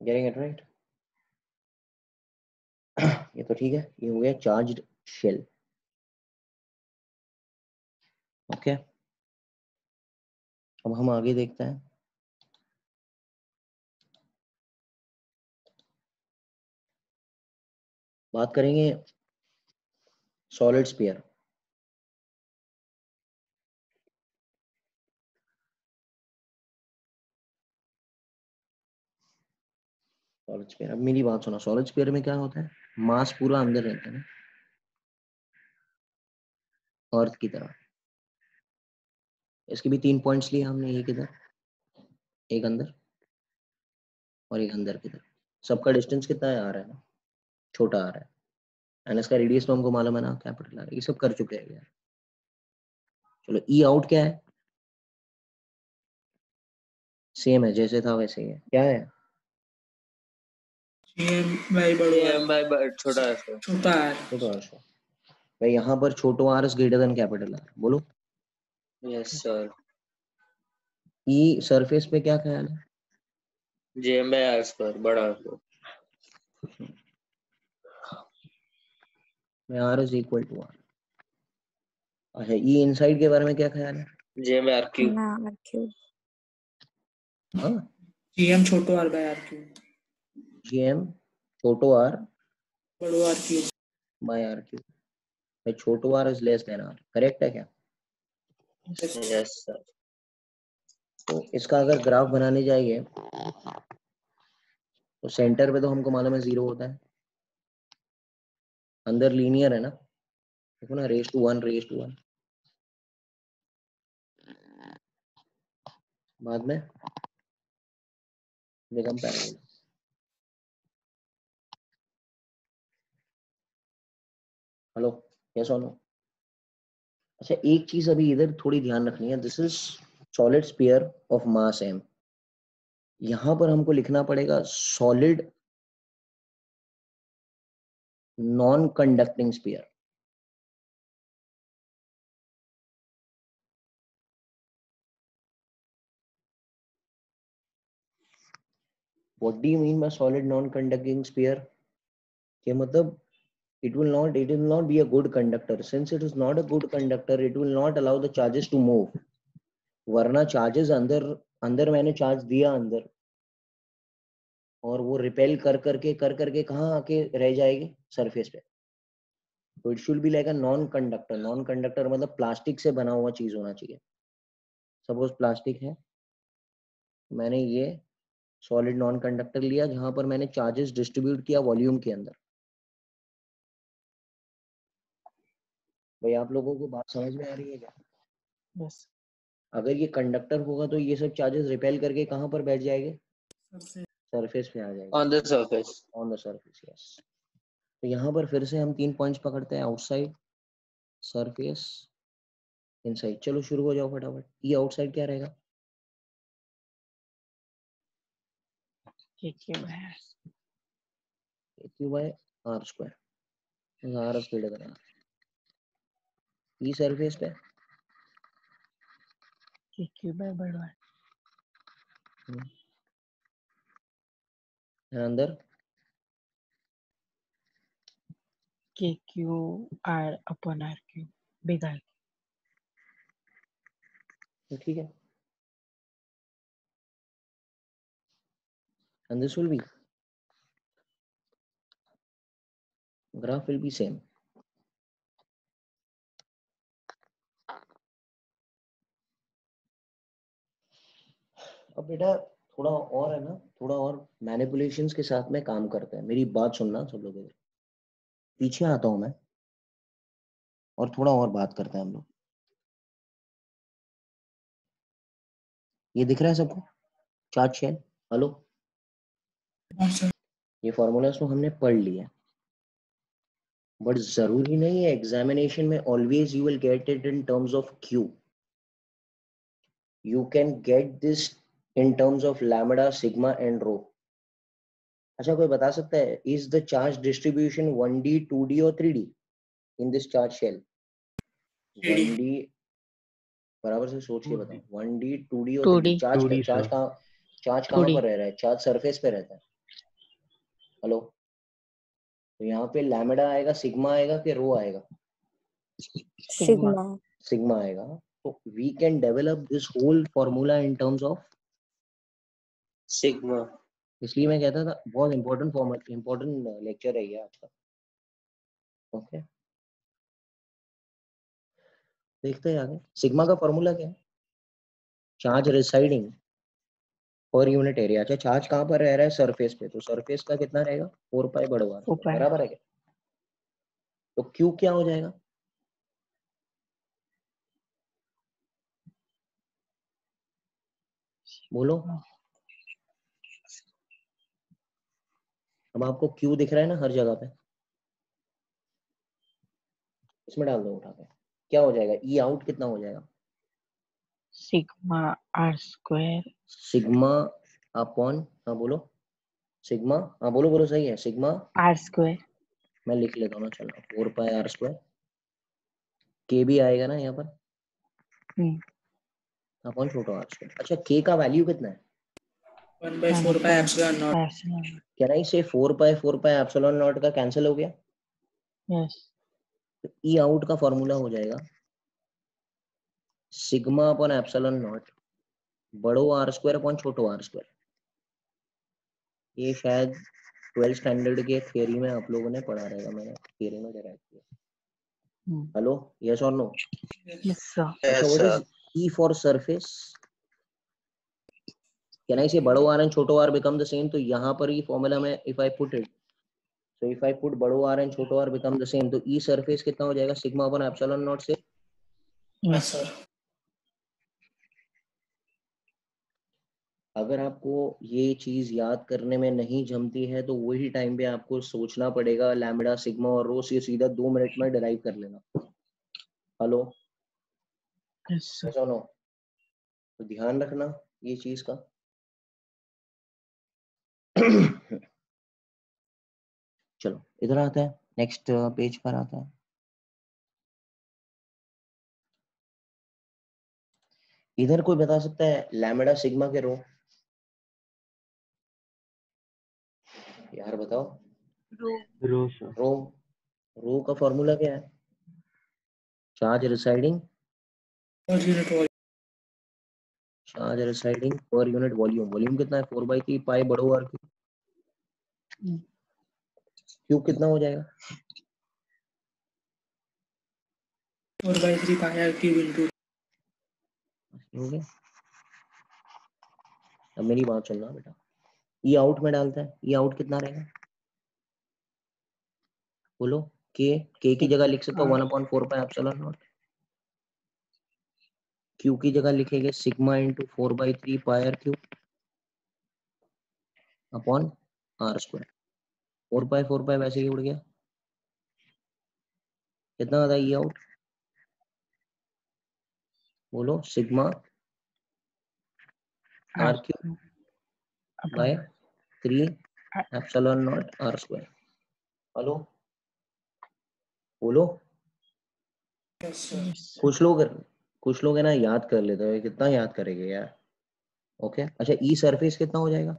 Speaker 1: Getting it right? ये तो ठीक है, ये हो गया चार्ज्ड शेल। ओके, अब हम आगे देखते हैं। बात करेंगे सॉलिड स्फीयर। सॉलिड स्फीयर, अब मेरी बात सुनो, सॉलिड स्फीयर में क्या होता है? मास पूरा अंदर रहता है ना, अर्थ की तरह। इसके भी 3 पॉइंट्स लिए हमने, एक इधर, एक अंदर और एक अंदर की तरफ। सबका डिस्टेंस कितना है? आ रहा है ना, छोटा आ रहा है, एंड इसका रेडियस तो हमको मालूम है ना, कैपिटल आ रहा है। ये सब कर चुके हैं यार। चलो ई आउट क्या है? सेम है, जैसे था वैसे ही है। क्या है?
Speaker 2: GM by बड़ो R.
Speaker 6: GM by छोटा R square.
Speaker 2: छोटा R.
Speaker 1: छोटा आर स्क्वायर। भाई यहाँ पर छोटो R is greater than capital R, बोलो।
Speaker 6: Yes sir.
Speaker 1: ई सरफेस पे क्या ख्याल है?
Speaker 6: GM by R square, बड़ा R square.
Speaker 1: में R is equal to R. अच्छा, ई इनसाइड के बारे में क्या ख्याल है?
Speaker 6: GM by R cube.
Speaker 4: ना, R cube.
Speaker 1: हाँ,
Speaker 2: GM छोटो R by R cube.
Speaker 1: GM छोटो आर
Speaker 2: बड़ो R cube.
Speaker 1: By R cube. भाई छोटो R is less than R, correct है क्या?
Speaker 6: Yes sir.
Speaker 1: तो इसका अगर ग्राफ बनाने जाइए तो सेंटर पे तो हमको मालूम है 0 होता है, अंदर लीनियर है ना, देखो ना, रेज टू 1 रेज टू 1, बाद में बिकम पैरेलल। हेलो, यस और नो? अच्छा एक चीज अभी इधर थोड़ी ध्यान रखनी है, this is solid sphere of mass m, यहां पर हमको लिखना पड़ेगा solid non conducting sphere. What do you mean by solid non-conducting sphere? के मतलब it will not be a good conductor. Since it is not a good conductor, it will not allow the charges to move. वरना charges अंदर मैंने charge दिया अंदर, और वो repel कर करके कहाँ आके रह जाएगी, सरफेस पे। तो it should be like a non conductor. Non conductor मतलब प्लास्टिक से बना हुआ चीज होना चाहिए। सपोज प्लास्टिक है, मैंने ये सॉलिड नॉन कंडक्टर लिया जहां पर मैंने चार्जेस डिस्ट्रीब्यूट किया वॉल्यूम के अंदर। भाई आप लोगों को बात समझ में आ रही है क्या?
Speaker 5: Yes.
Speaker 1: अगर ये कंडक्टर होगा तो ये सब चार्जेस रिपेल करके कहाँ पर बैठ जाएंगे,
Speaker 2: Surface.
Speaker 1: सरफेस पे आ जाएंगे,
Speaker 6: On the surface.
Speaker 1: On the surface. Yes, तो यहाँ पर फिर से हम 3 पॉइंट्स पकड़ते हैं, आउटसाइड, सरफेस, इनसाइड। चलो शुरू हो जाओ फटाफट। ये आउटसाइड क्या रहेगा?
Speaker 5: KQ by R.
Speaker 1: Q by R square, R square का आर। ये सरफेस पे
Speaker 5: KQ by बड़ा R.
Speaker 1: अंदर
Speaker 5: KQ R upon RQ. Big R.
Speaker 1: तो ठीक है, and this will be graph will be same. अब बेटा थोड़ा और है ना, थोड़ा और मैनिपुलेशंस के साथ में काम करते हैं। मेरी बात सुनना सब लोग, इधर पीछे आता हूं मैं और थोड़ा और बात करते हैं हम लोग। ये दिख रहा है सबको चार्ज शेल? Hello,
Speaker 2: Sir.
Speaker 1: ये फॉर्मूलाज तो हमने पढ़ लिया, बट जरूरी नहीं है एग्जामिनेशन में always you will get it in terms of Q. You can get this in terms of lambda, sigma and rho. अच्छा कोई बता सकता है, is the charge distribution 1D 2D और 3D in this charge shell? 1D, बराबर से सोच के बताओ। 1D 2D और 3D।
Speaker 5: 2D.
Speaker 1: Charge
Speaker 3: 2D
Speaker 1: charge
Speaker 3: sir.
Speaker 1: कहाँ, चार्ज कहाँ
Speaker 5: 2D.
Speaker 1: पर रह रहा है? चार्ज सरफेस पे रहता है। हेलो, तो यहाँ पे लैम्बडा आएगा, सिग्मा आएगा कि रो आएगा?
Speaker 5: Sigma.
Speaker 4: Sigma.
Speaker 1: सिग्मा आएगा। तो we can develop this whole formula in terms of
Speaker 6: Sigma.
Speaker 1: इसलिए मैं कहता था बहुत इंपॉर्टेंट फॉर्मेट, इंपॉर्टेंट लेक्चर है ये आज का। ओके, देखते हैं आगे। सिग्मा का फॉर्मूला क्या है? चार्ज रिसाइडिंग पर यूनिट एरिया। अच्छा चार्ज कहाँ पर रह रहा है? सरफेस पे। तो सरफेस का कितना रहेगा? 4 पाई बड़ा हुआ,
Speaker 5: 4 pi.
Speaker 1: बराबर है क्या? तो क्यू क्या हो जाएगा? बोलो। अब आपको क्यू दिख रहा है ना हर जगह पे, इसमें डाल दो उठा के, क्या हो जाएगा? ई आउट कितना हो जाएगा?
Speaker 5: Sigma R square.
Speaker 1: Sigma upon, हाँ बोलो, सिग्मा, हाँ बोलो बोलो, सही है, सिग्मा।
Speaker 5: R square.
Speaker 1: मैं लिख लेता हूँ ना, चलो 4 पाई आर स्क्वायर। के भी आएगा ना यहाँ पर, अपॉन छोटा आर स्क्वायर। अच्छा के का वैल्यू कितना है?
Speaker 2: 1 by 4 pi epsilon naught.
Speaker 5: Epsilon.
Speaker 1: क्या नहीं से 4 पाई एप्सिलॉन नॉट का कैंसिल हो गया?
Speaker 5: Yes.
Speaker 1: तो ई आउट का फॉर्मूला हो जाएगा सिग्मा अपॉन एप्सिलॉन नॉट बड़ो आर स्क्वायर अपॉन छोटो आर स्क्वायर। ये शायद 12th स्टैंडर्ड के थियरी में आप लोगों ने पढ़ा रहेगा, मैंने थियरी में डिराइव किया। हेलो, यस और नो?
Speaker 5: Yes, sir.
Speaker 1: अच्छा what is E for surface? Can I से बड़ो आर एंड छोटो आर बिकम द सेम? तो यहाँ पर ही फॉर्मूला में if I put it, so if I put बड़ो आर एंड छोटो आर बिकम द सेम, तो ई सरफेस कितना हो जाएगा? सिग्मा अपॉन एप्सिलॉन नॉट से।
Speaker 2: Yes, sir.
Speaker 1: अगर आपको ये चीज याद करने में नहीं जमती है तो वही टाइम पे आपको सोचना पड़ेगा, लैम्बडा, सिग्मा और रो से सीधा 2 मिनट में डिराइव कर लेना। Hello,
Speaker 5: Yes, sir.
Speaker 1: ऐसा नो, तो ध्यान रखना ये चीज का। चलो इधर आता है, नेक्स्ट पेज पर आता है। इधर कोई बता सकता है लैम्बडा सिग्मा के रो? यार बताओ।
Speaker 3: Rho, sir.
Speaker 1: रो का फॉर्मूला क्या है? Charge residing
Speaker 2: per unit volume.
Speaker 1: Charge residing पर यूनिट वॉल्यूम। वॉल्यूम कितना है? 4/3 पाई बड़ो आर क्यूब। क्यूब कितना हो जाएगा?
Speaker 2: 4/3 pi r cube into.
Speaker 1: हो गया। अब मेरी बात सुनना बेटा, ई आउट में डालता है, ई आउट कितना रहेगा बोलो? के की जगह लिख सकता हूँ 1/4 पाई एप्सिलॉन नॉट। क्यू की जगह लिखेंगे sigma into 4/3 pi R cube upon R square. 4 pi वैसे ही उड़ गया। कितना आता है ई आउट बोलो? Sigma R cube by 3 epsilon not R square. Hello बोलो।
Speaker 2: Yes, sir.
Speaker 1: कुछ लोग है ना याद कर लेते हैं, कितना याद करेंगे यार। ओके अच्छा, ई सरफेस कितना हो जाएगा?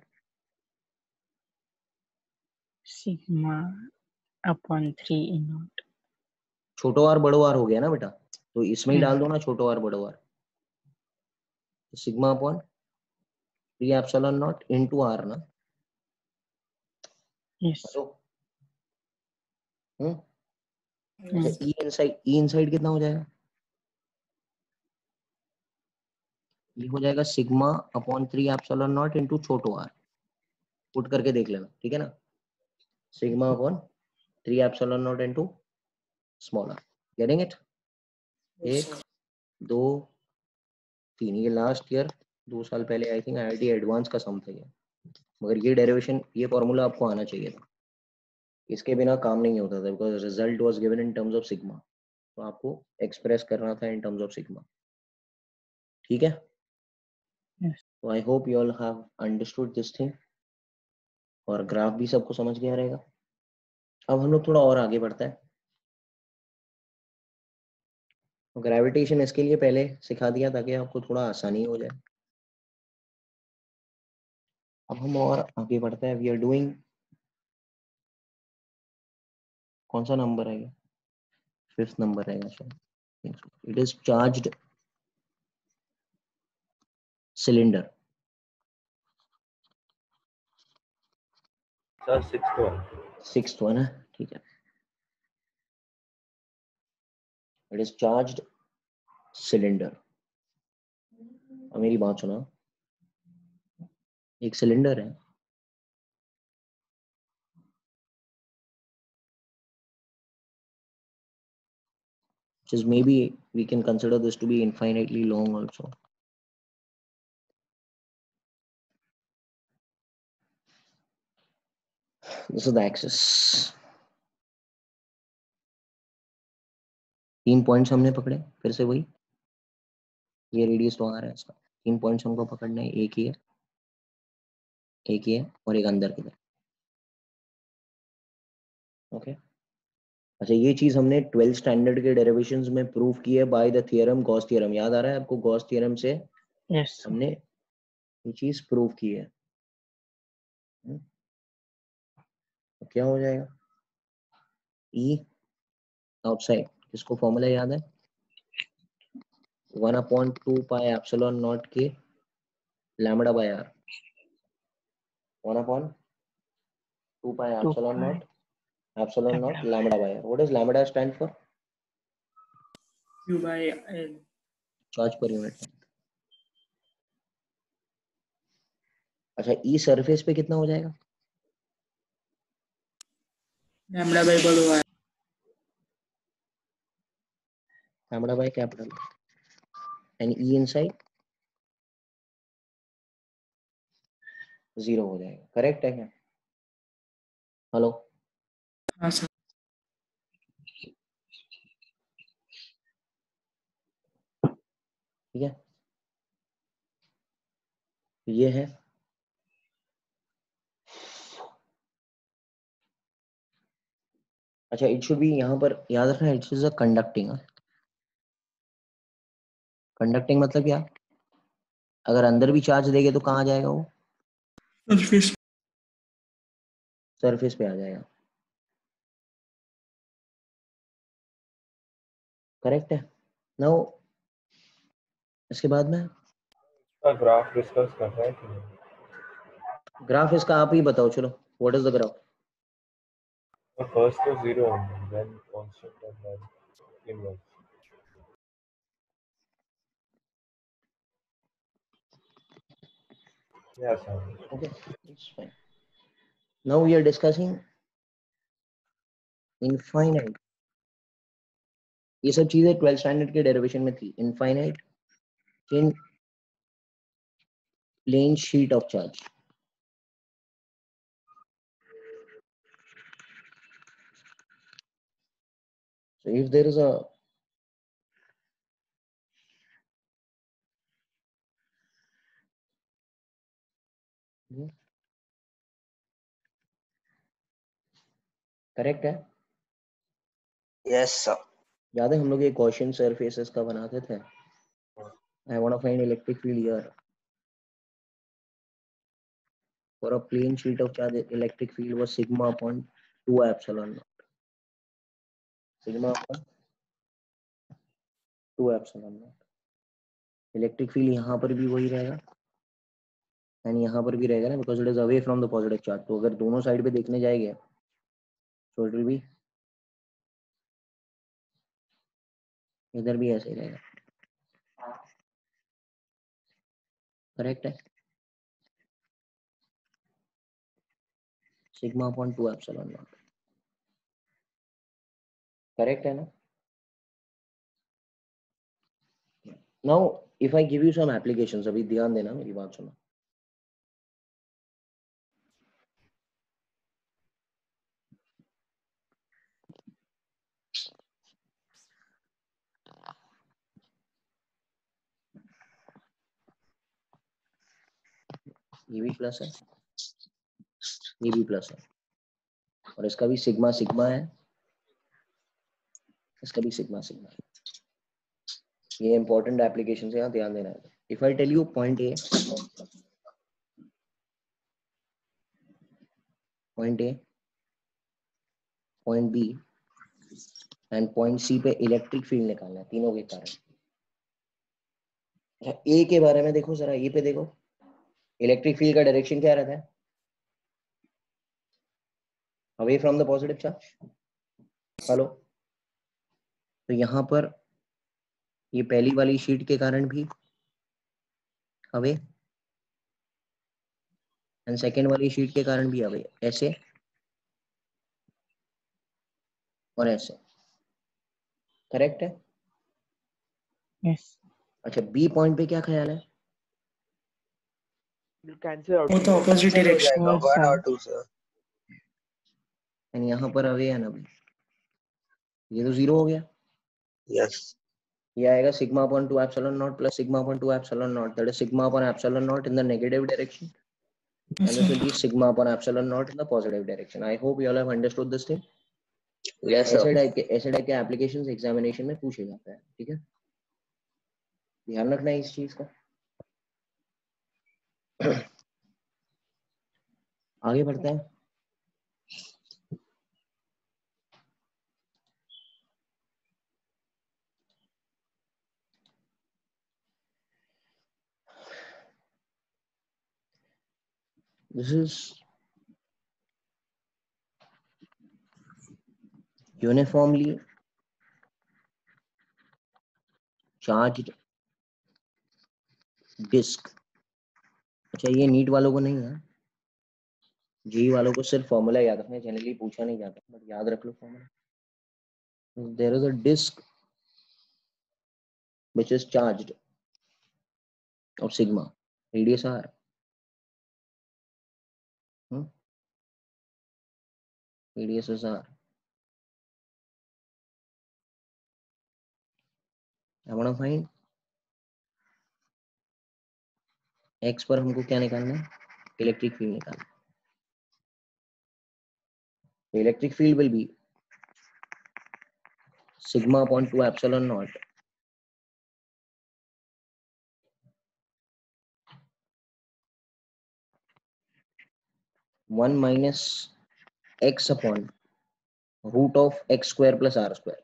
Speaker 5: Sigma upon 3 E naught.
Speaker 1: छोटो आर बड़ो आर हो गया ना बेटा, तो इसमें ही
Speaker 5: हम्म।
Speaker 1: डाल दो ना छोटो आर बड़ो R. Sigma upon 3 epsilon not into R ना।
Speaker 5: Yes.
Speaker 1: Hello
Speaker 2: Yes.
Speaker 1: अच्छा, ई इनसाइड कितना हो जाएगा? ये हो जाएगा sigma upon 3 epsilon not into छोटो आर। पुट करके देख लेना, ठीक है ना? Sigma upon 3 epsilon not into small R. Getting it?
Speaker 2: Yes,
Speaker 1: 1
Speaker 2: sir.
Speaker 1: 2 3, ये लास्ट ईयर 2 साल पहले आई थिंक आईआईटी एडवांस का सम था ये, मगर ये डेरिवेशन, ये फॉर्मूला आपको आना चाहिए था। इसके बिना काम नहीं होता था, because result was given in terms of sigma, तो आपको एक्सप्रेस करना था इन टर्म्स ऑफ सिग्मा। ठीक है?
Speaker 5: Yes.
Speaker 1: तो I hope you all have understood this thing, और ग्राफ भी सबको समझ गया रहेगा। अब हम लोग थोड़ा और आगे बढ़ते हैं। ग्रेविटेशन इसके लिए पहले सिखा दिया ताकि आपको थोड़ा आसानी हो जाए। अब हम और आगे बढ़ते हैं। वी आर डूइंग, कौन सा नंबर है ये? 5th नंबर है शायद। It is charged cylinder.
Speaker 3: Sir, 6th one.
Speaker 1: 6th one है, ठीक है। It is charged cylinder. अब मेरी बात सुना, एक सिलेंडर है, which is maybe we can consider this to be infinitely long also. This is the axis. 3 points हमने पकड़े, फिर से वही, ये रेडियस तो आ रहा है इसका। 3 पॉइंट्स हमको पकड़ना है, एक ही है, एक ही है, और एक अंदर की तरफ। ओके अच्छा, ये चीज हमने 12th स्टैंडर्ड के डेरिवेशंस में प्रूव की है by the theorem, Gauss theorem. याद आ रहा है आपको? गॉस थ्योरम से
Speaker 5: Yes. Sir.
Speaker 1: हमने ये चीज प्रूव की है। तो क्या हो जाएगा? ई आउटसाइड, किसको फॉर्मूला याद है? 1/2 पाई एप्सिलॉन नॉट के lambda by R. 1/2 pi
Speaker 5: 2
Speaker 1: epsilon
Speaker 5: pi
Speaker 1: not epsilon not
Speaker 5: lambda.
Speaker 1: Lambda by R. What does lambda stand for?
Speaker 2: Q by L.
Speaker 1: Charge पर यूनिट। अच्छा, ई सरफेस पे कितना हो जाएगा?
Speaker 2: Lambda by below R.
Speaker 1: Lambda by capital and E inside 0 हो जाएगा। Correct है क्या? हेलो
Speaker 2: हाँ सर.
Speaker 1: ठीक है, ये है अच्छा, इट शुड बी, यहाँ पर याद रखना it is a conducting. Conducting मतलब क्या, अगर अंदर भी चार्ज देंगे तो कहाँ जाएगा वो,
Speaker 2: Surface.
Speaker 1: सरफेस पे आ जाएगा। करेक्ट है। नाउ इसके बाद में
Speaker 3: इसका ग्राफ डिस्कस कर रहा है कि नहीं?
Speaker 1: ग्राफ इसका आप ही बताओ, चलो व्हाट इज द ग्राफ।
Speaker 3: तो फर्स्ट तो 0 होंगे, देन कांस्टेंट और then inverse. Yes, sir.
Speaker 1: Okay, it's fine. Now we are discussing infinite. ये सब चीजें 12th स्टैंडर्ड के डेरिवेशन में थी। Infinite in plane sheet of charge. So if there is a correct है।
Speaker 6: Yes, sir.
Speaker 1: याद है हम लोग ये क्वेश्चन सरफेसेस का बनाते थे। I want to find electric field here for a plane sheet of charge. Electric field was sigma upon 2 epsilon naught. Sigma upon 2 epsilon naught. Electric field यहाँ पर भी वही रहेगा एंड यहाँ पर भी रहेगा ना, because it is away from the positive charge. तो अगर दोनों साइड पे देखने जाएंगे तो इट विल बी, इधर भी ऐसे ही रहेगा। करेक्ट है, sigma upon 2 epsilon not. Correct है ना। Now if I give you some applications, अभी ध्यान देना, मेरी बात सुनो। ये भी प्लस है, ये भी प्लस है, और इसका भी सिग्मा सिग्मा है, इसका भी सिग्मा सिग्मा है। ये इंपॉर्टेंट एप्लीकेशन है, यहाँ ध्यान देना है। If I tell you point A, point A, point B and point C पे इलेक्ट्रिक फील्ड निकालना है तीनों के कारण। ए के बारे में देखो जरा, ए पे देखो, इलेक्ट्रिक फील्ड का डायरेक्शन क्या रहता है, away from the positive charge. Hello, तो यहाँ पर ये पहली वाली शीट के कारण भी अवे एंड सेकेंड वाली शीट के कारण भी अवे, ऐसे और ऐसे। करेक्ट है।
Speaker 5: Yes.
Speaker 1: अच्छा, बी पॉइंट पे क्या ख्याल है,
Speaker 8: Will cancel out.
Speaker 2: Both the opposite
Speaker 6: Cancel हो
Speaker 2: direction.
Speaker 6: जाएगा
Speaker 5: Yes,
Speaker 6: 1
Speaker 5: sir.
Speaker 6: और 2 sir.
Speaker 1: एंड यहाँ पर अवे है ना भाई, ये तो जीरो हो गया।
Speaker 6: Yes.
Speaker 1: ये आएगा sigma upon 2 epsilon not plus sigma upon 2 epsilon not, that is sigma upon epsilon not in the negative direction
Speaker 2: Yes,
Speaker 1: and this will
Speaker 2: sir.
Speaker 1: be sigma upon epsilon naught in the positive direction. I hope you all have understood this thing.
Speaker 6: Yes, sir.
Speaker 1: ऐसे type के applications examination में पूछे जाते हैं, ठीक है, ध्यान रखना है इस चीज का। आगे बढ़ते हैं। This is uniformly charged disk। अच्छा, ये नीट वालों को नहीं है, जी वालों को सिर्फ फॉर्मूला याद रखना है, जनरली पूछा नहीं जाता, बट याद रख लो formula. There is a disc which is charged of sigma, radius r, radius is r। I want to find x पर हमको क्या निकालना है, इलेक्ट्रिक फील्ड निकालना है. Electric field will be sigma upon 2 epsilon naught one minus x upon root of x square plus r square.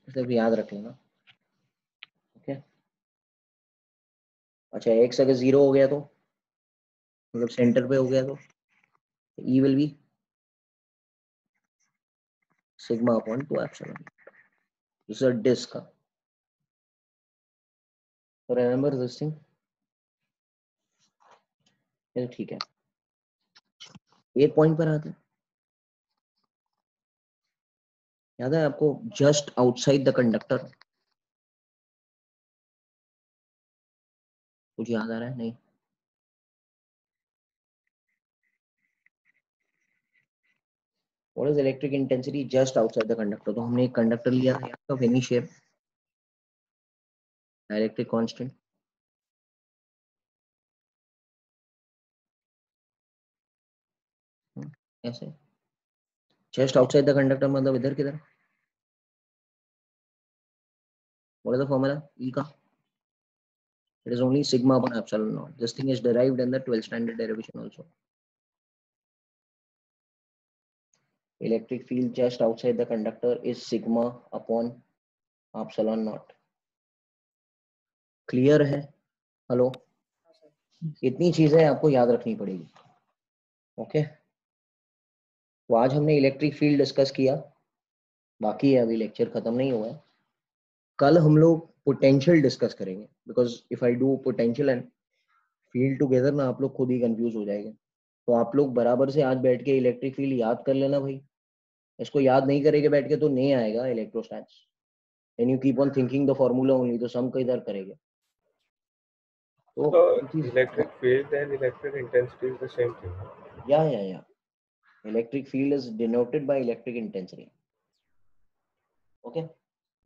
Speaker 1: सिर्फ याद रख लेना. ओके. अच्छा, x अगर 0 हो गया तो मतलब सेंटर पे हो गया तो E will be sigma upon 2 epsilon. This is a disk. So remember this thing. ये ठीक है. एक पॉइंट पर आते हैं. याद है आपको, जस्ट आउटसाइड द कंडक्टर. कुछ याद आ रहा है? नहीं. What is electric intensity just outside the conductor? तो हमने एक कंडक्टर लिया है आपका वेनी शेप, इलेक्ट्रिक कांस्टेंट. ऐसे जस्ट आउटसाइड द कंडक्टर मतलब इधर किधर. What is the formula E का? It is only sigma upon epsilon naught. This thing is derived in the 12th standard derivation also. Electric field just outside the conductor is sigma upon epsilon naught. Clear है? Hello. इतनी चीजें आपको याद रखनी पड़ेगी. Okay. तो आज हमने इलेक्ट्रिक फील्ड डिस्कस किया, बाकी है अभी लेक्चर खत्म नहीं हुआ है. कल हम लोग पोटेंशियल डिस्कस करेंगे, because if I do potential and field together ना, आप लोग खुद ही कंफ्यूज हो जाएंगे. तो आप लोग बराबर से आज बैठ के इलेक्ट्रिक फील्ड याद कर लेना भाई. इसको याद नहीं करेंगे बैठ के तो नहीं आएगा electrostatics. And you keep on thinking the formula only, तो सम किधर करेंगे. तो
Speaker 3: electric field and electric intensity is the same thing.
Speaker 1: yeah. Electric field is denoted by electric intensity. Okay.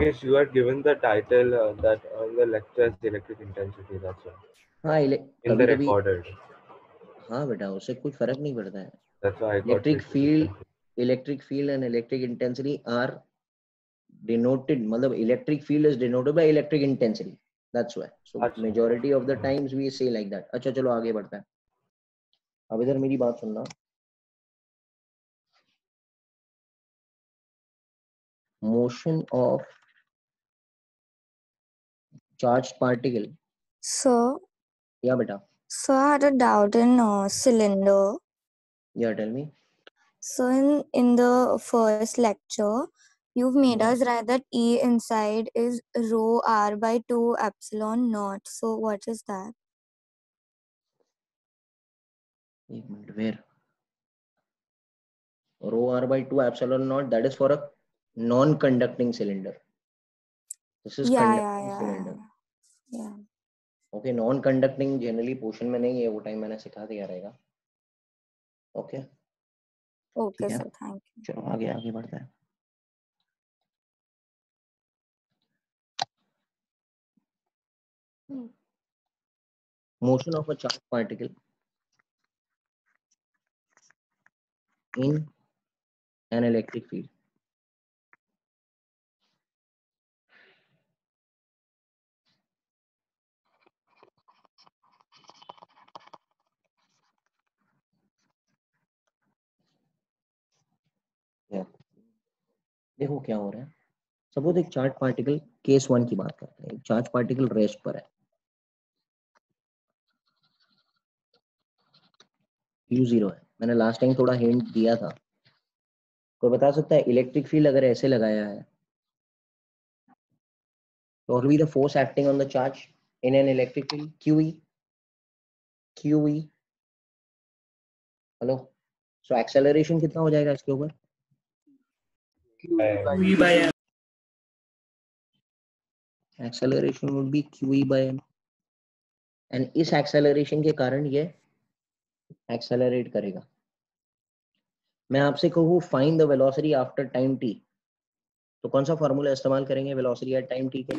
Speaker 3: Yes, you are given the title that on the lecture as electric intensity. That's why.
Speaker 1: हाँ,
Speaker 3: In the
Speaker 1: कभी-कभी
Speaker 3: recorded.
Speaker 1: हाँ बेटा, उससे कुछ फर्क नहीं पड़ता है.
Speaker 3: That's why I got
Speaker 1: Electric
Speaker 3: little
Speaker 1: field,
Speaker 3: confused.
Speaker 1: electric field and electric intensity are denoted, मतलब electric field is denoted by electric intensity. That's why. So
Speaker 3: अच्छा.
Speaker 1: majority of the times we say like that. अच्छा चलो आगे बढ़ते हैं. अब इधर मेरी बात सुनना. Motion of charged particle.
Speaker 4: So,
Speaker 1: Yeah बेटा.
Speaker 4: so I had a doubt in cylinder.
Speaker 1: Yeah, tell me.
Speaker 4: So in the first lecture, you've made us write that E inside is rho r by 2 epsilon naught. So what is that?
Speaker 1: एक minute. Where? Rho r by 2 epsilon naught, that is for a non-conducting cylinder. This is conducting cylinder.
Speaker 4: Yeah.
Speaker 1: Okay, non-conducting generally portion में नहीं है, वो time मैंने सिखा दिया रहेगा. Okay.
Speaker 4: Okay, sir. Thank you.
Speaker 1: चलो आगे बढ़ते हैं. Motion of a charged particle in an electric field. देखो क्या हो रहा है. सपोज एक चार्ज पार्टिकल, केस 1 की बात करते हैं. एक चार्ज पार्टिकल रेस्ट पर है, U0 है. मैंने लास्ट टाइम थोड़ा हिंट दिया था. कोई बता सकता है इलेक्ट्रिक फील्ड अगर ऐसे लगाया है तो what will be the force acting on the charge in an electric field? QE. Hello. So acceleration कितना हो जाएगा इसके ऊपर?
Speaker 2: V by M.
Speaker 1: Acceleration would be QE by M. And इस acceleration के कारण ये accelerate करेगा. मैं आपसे कहूँ find the velocity after time t. तो कौन सा फॉर्मूला इस्तेमाल करेंगे वेलोसिटी एट टाइम टी के?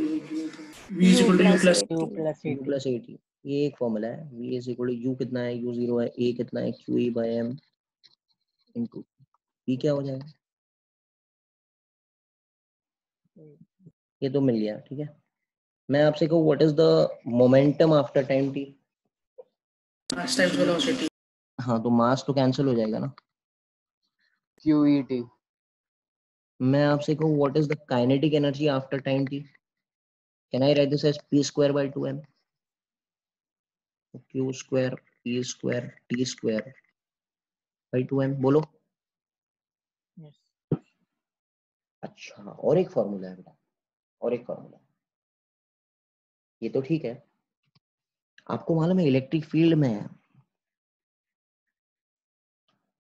Speaker 2: V is equal to U plus
Speaker 5: U
Speaker 4: AT.
Speaker 5: plus
Speaker 1: u
Speaker 5: AT.
Speaker 1: Plus A T, ये एक फॉर्मूला है. v is equal to u कितना है, u 0 है, a कितना है, q e by m into p क्या हो जाएगा, ये तो मिल गया. ठीक है, मैं आपसे कहूँ what is the momentum after time t?
Speaker 2: mass times velocity.
Speaker 1: हाँ, तो मास तो कैंसिल हो जाएगा ना.
Speaker 8: QET.
Speaker 1: मैं आपसे कहूँ what is the kinetic energy after time t? Can I write this as p square by 2m? q square p square t square by 2m. बोलो.
Speaker 5: Yes.
Speaker 1: अच्छा, और एक फॉर्मूला है बेटा, और एक फॉर्मूला. ये तो ठीक है. आपको मालूम है इलेक्ट्रिक फील्ड में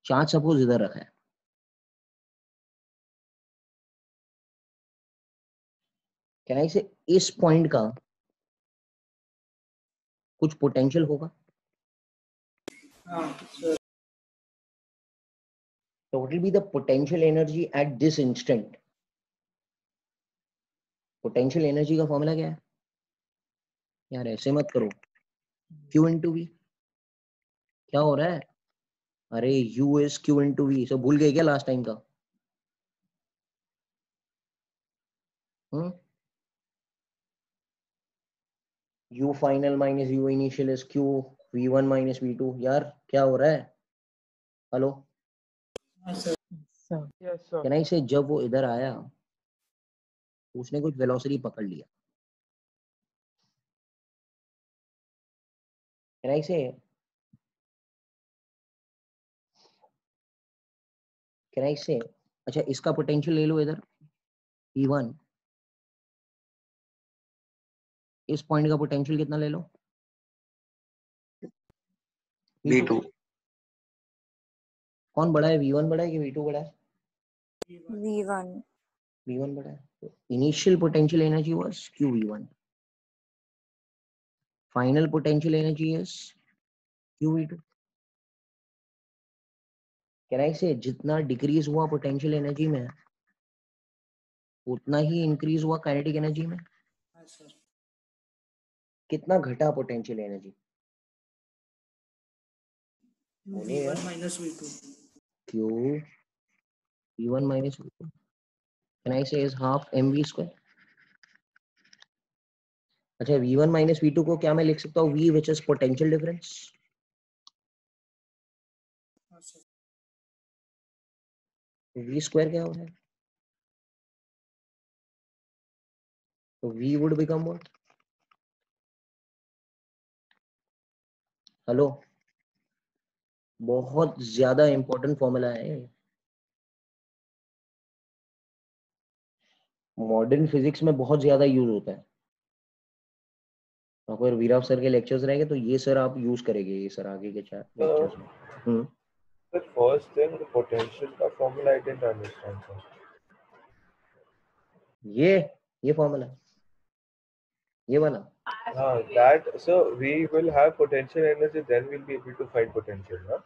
Speaker 1: चार्ज सपोज इधर रखा है, क्या इसे इस पॉइंट का कुछ पोटेंशियल होगा? So what will be the potential energy at this instant? Potential energy का फॉर्मूला क्या है यार? ऐसे मत करो. Q into V. क्या हो रहा है? अरे U is Q into V. सब भूल गए क्या लास्ट टाइम का? U final minus U initial is Q V1 minus V2. यार क्या हो रहा है? Hello,
Speaker 5: Sir.
Speaker 3: Yes, sir.
Speaker 1: Can I say जब वो इधर आया उसने कुछ वेलोसिटी पकड़ लिया. कैन आई से, कैन आई से, अच्छा इसका पोटेंशियल ले लो इधर V1. इस पॉइंट का पोटेंशियल कितना ले लो?
Speaker 7: V2.
Speaker 1: कौन बड़ा है, V1 बड़ा है कि V2 बड़ा है?
Speaker 4: V1.
Speaker 1: V1 बड़ा है. तो initial potential energy was QV1. Final potential energy is QV2. Can I से जितना डिक्रीज हुआ पोटेंशियल एनर्जी में उतना ही इंक्रीज हुआ काइनेटिक एनर्जी में. कितना घटा पोटेंशियल एनर्जी? बोलिए यार.
Speaker 2: V1 minus V2.
Speaker 1: Q V1 minus V2. Can I say is half mv square? अच्छा, V1 minus V2 को क्या मैं लिख सकता हूँ? V which is potential difference. V square क्या हो रहा है? तो V would become what? Hello, बहुत ज्यादा इंपॉर्टेंट फॉर्मूला है. मॉडर्न फिजिक्स में बहुत ज्यादा यूज होता है. अगर वीराव सर के लेक्चर्स रहेंगे तो ये सर आप यूज करेंगे, ये सर आगे के लेक्चर्स में.
Speaker 3: The first thing, the potential का formula I didn't understand, sir.
Speaker 1: ये फॉर्मूला, ये वाला.
Speaker 3: That so we will have potential energy, then we'll be able to find potential, huh?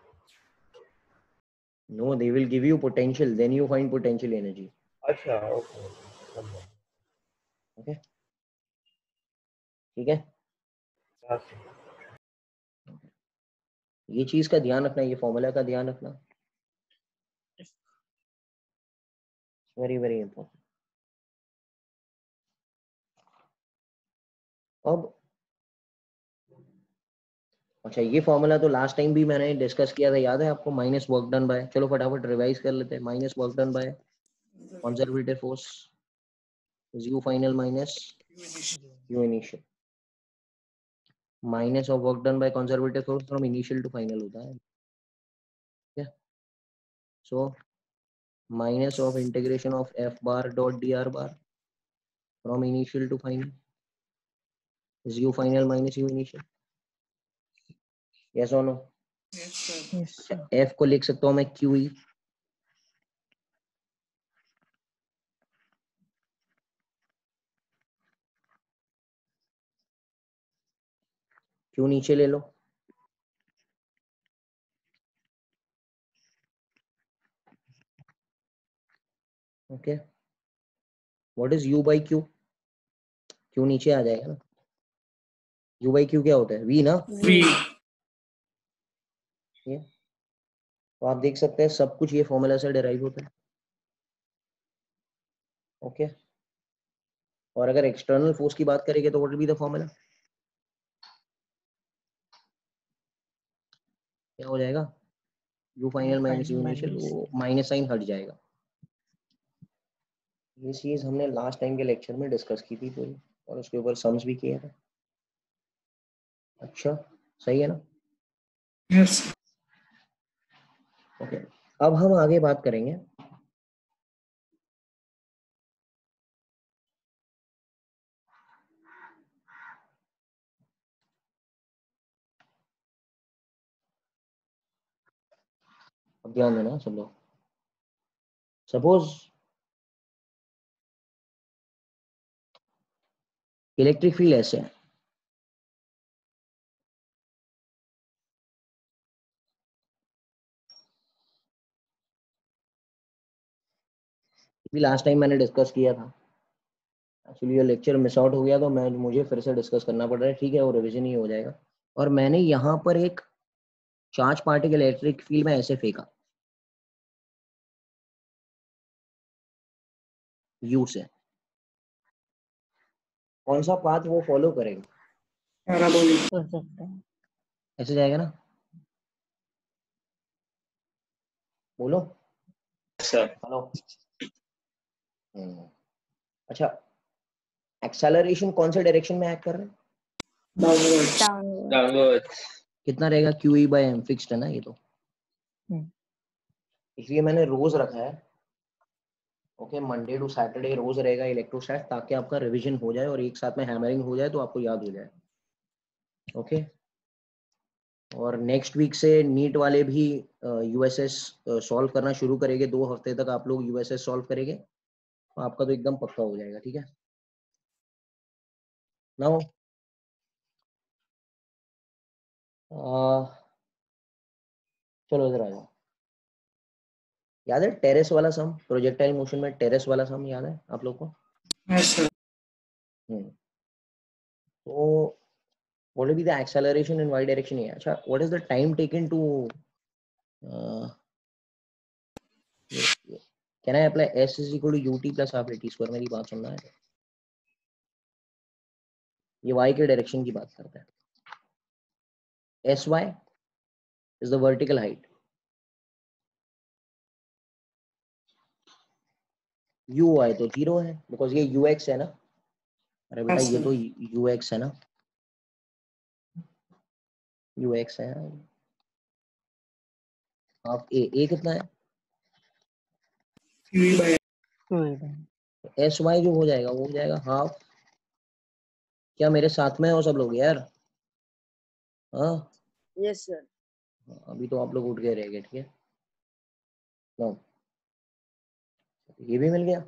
Speaker 1: No, they will give you potential, then you find potential energy.
Speaker 3: अच्छा, okay. समझा.
Speaker 1: Okay, ठीक है.
Speaker 3: हाँ, sir.
Speaker 1: ये चीज का ध्यान रखना, ये फॉर्मूला का ध्यान रखना. Very very important. अब अच्छा, ये फॉर्मूला तो लास्ट टाइम भी मैंने डिस्कस किया था, याद है आपको? माइनस वर्क डन बाय, चलो फटाफट रिवाइज कर लेते हैं. Minus work done by conservative force is U final minus U initial. Minus of work done by conservative force from initial to final होता है. ठीक है, so minus of integration of F bar dot dr bar from initial to final is U final minus U initial. Yes और no?
Speaker 5: Yes,
Speaker 1: अच्छा,
Speaker 5: sir.
Speaker 1: F को लिख सकता हूँ मैं QE. Q नीचे ले लो. Okay, what is u by q? q नीचे आ जाएगा ना, u by q क्या होता है, v ना।
Speaker 2: V.
Speaker 1: ये तो आप देख सकते हैं सब कुछ ये फॉर्मूला से डिराइव होता है। ओके और अगर एक्सटर्नल फोर्स की बात करेंगे तो what will be the formula, क्या हो जाएगा, u final minus u initial, वो माइनस साइन हट जाएगा। ये चीज हमने लास्ट टाइम के लेक्चर में डिस्कस की थी पूरी, और उसके ऊपर सम्स भी किए थे। अच्छा सही है ना।
Speaker 2: Yes.
Speaker 1: ओके अब हम आगे बात करेंगे अब ध्यान देना सब लोग। सपोज इलेक्ट्रिक फील्ड ऐसे है, लास्ट टाइम मैंने डिस्कस किया था, एक्चुअली ये लेक्चर मिस आउट हो गया तो मुझे फिर से डिस्कस करना पड़ रहा है, ठीक है, वो रिवीजन ही हो जाएगा। और मैंने यहाँ पर एक चार्ज पार्टिकल इलेक्ट्रिक फील्ड में ऐसे फेंका यू से, कौन सा पाथ वो फॉलो करेगा,
Speaker 2: Parabolic.
Speaker 5: कर सकते हैं।
Speaker 1: ऐसे जाएगा ना, बोलो
Speaker 6: सर
Speaker 1: हेलो। अच्छा एक्सेलरेशन कौन से डायरेक्शन में एक्ट कर रहा है,
Speaker 2: Downwards.
Speaker 4: Downward.
Speaker 6: डाउनवर्ड्स।
Speaker 1: कितना रहेगा, Q E by M fixed है ना ये तो, इसलिए मैंने रोज रखा है। ओके मंडे टू सैटरडे रोज रहेगा इलेक्ट्रोस्टैट, ताकि आपका रिवीजन हो जाए और एक साथ में हैमरिंग हो जाए तो आपको याद हो जाए। ओके और नेक्स्ट वीक से नीट वाले भी यूएसएस सॉल्व करना शुरू करेंगे, 2 हफ्ते तक आप लोग यूएसएस सॉल्व करेंगे तो आपका तो एकदम पक्का हो जाएगा, ठीक है। नाउ चलो इधर आ जाओ, याद है टेरेस वाला सम, प्रोजेक्टाइल मोशन में टेरेस वाला सम याद है आप लोग को।
Speaker 2: Yes, sir.
Speaker 1: तो what will be the acceleration in y direction here? अच्छा what is the time taken to can I apply s is equal to ut plus half at square, मेरी बात सुनना है, ये y के डायरेक्शन की बात करता है। sy is the vertical height, uy तो 0 है बिकॉज ये ux है ना, अरे बेटा
Speaker 2: Yes,
Speaker 1: ये
Speaker 2: sir.
Speaker 1: तो ux है ना, ux है। हाफ a कितना है,
Speaker 2: QE by
Speaker 1: sy जो हो जाएगा वो हो जाएगा हाफ, क्या मेरे साथ में हो सब लोग यार, हाँ
Speaker 9: यस सर।
Speaker 1: अभी तो आप लोग उठ गए रह गए, ठीक है नो ये भी मिल गया।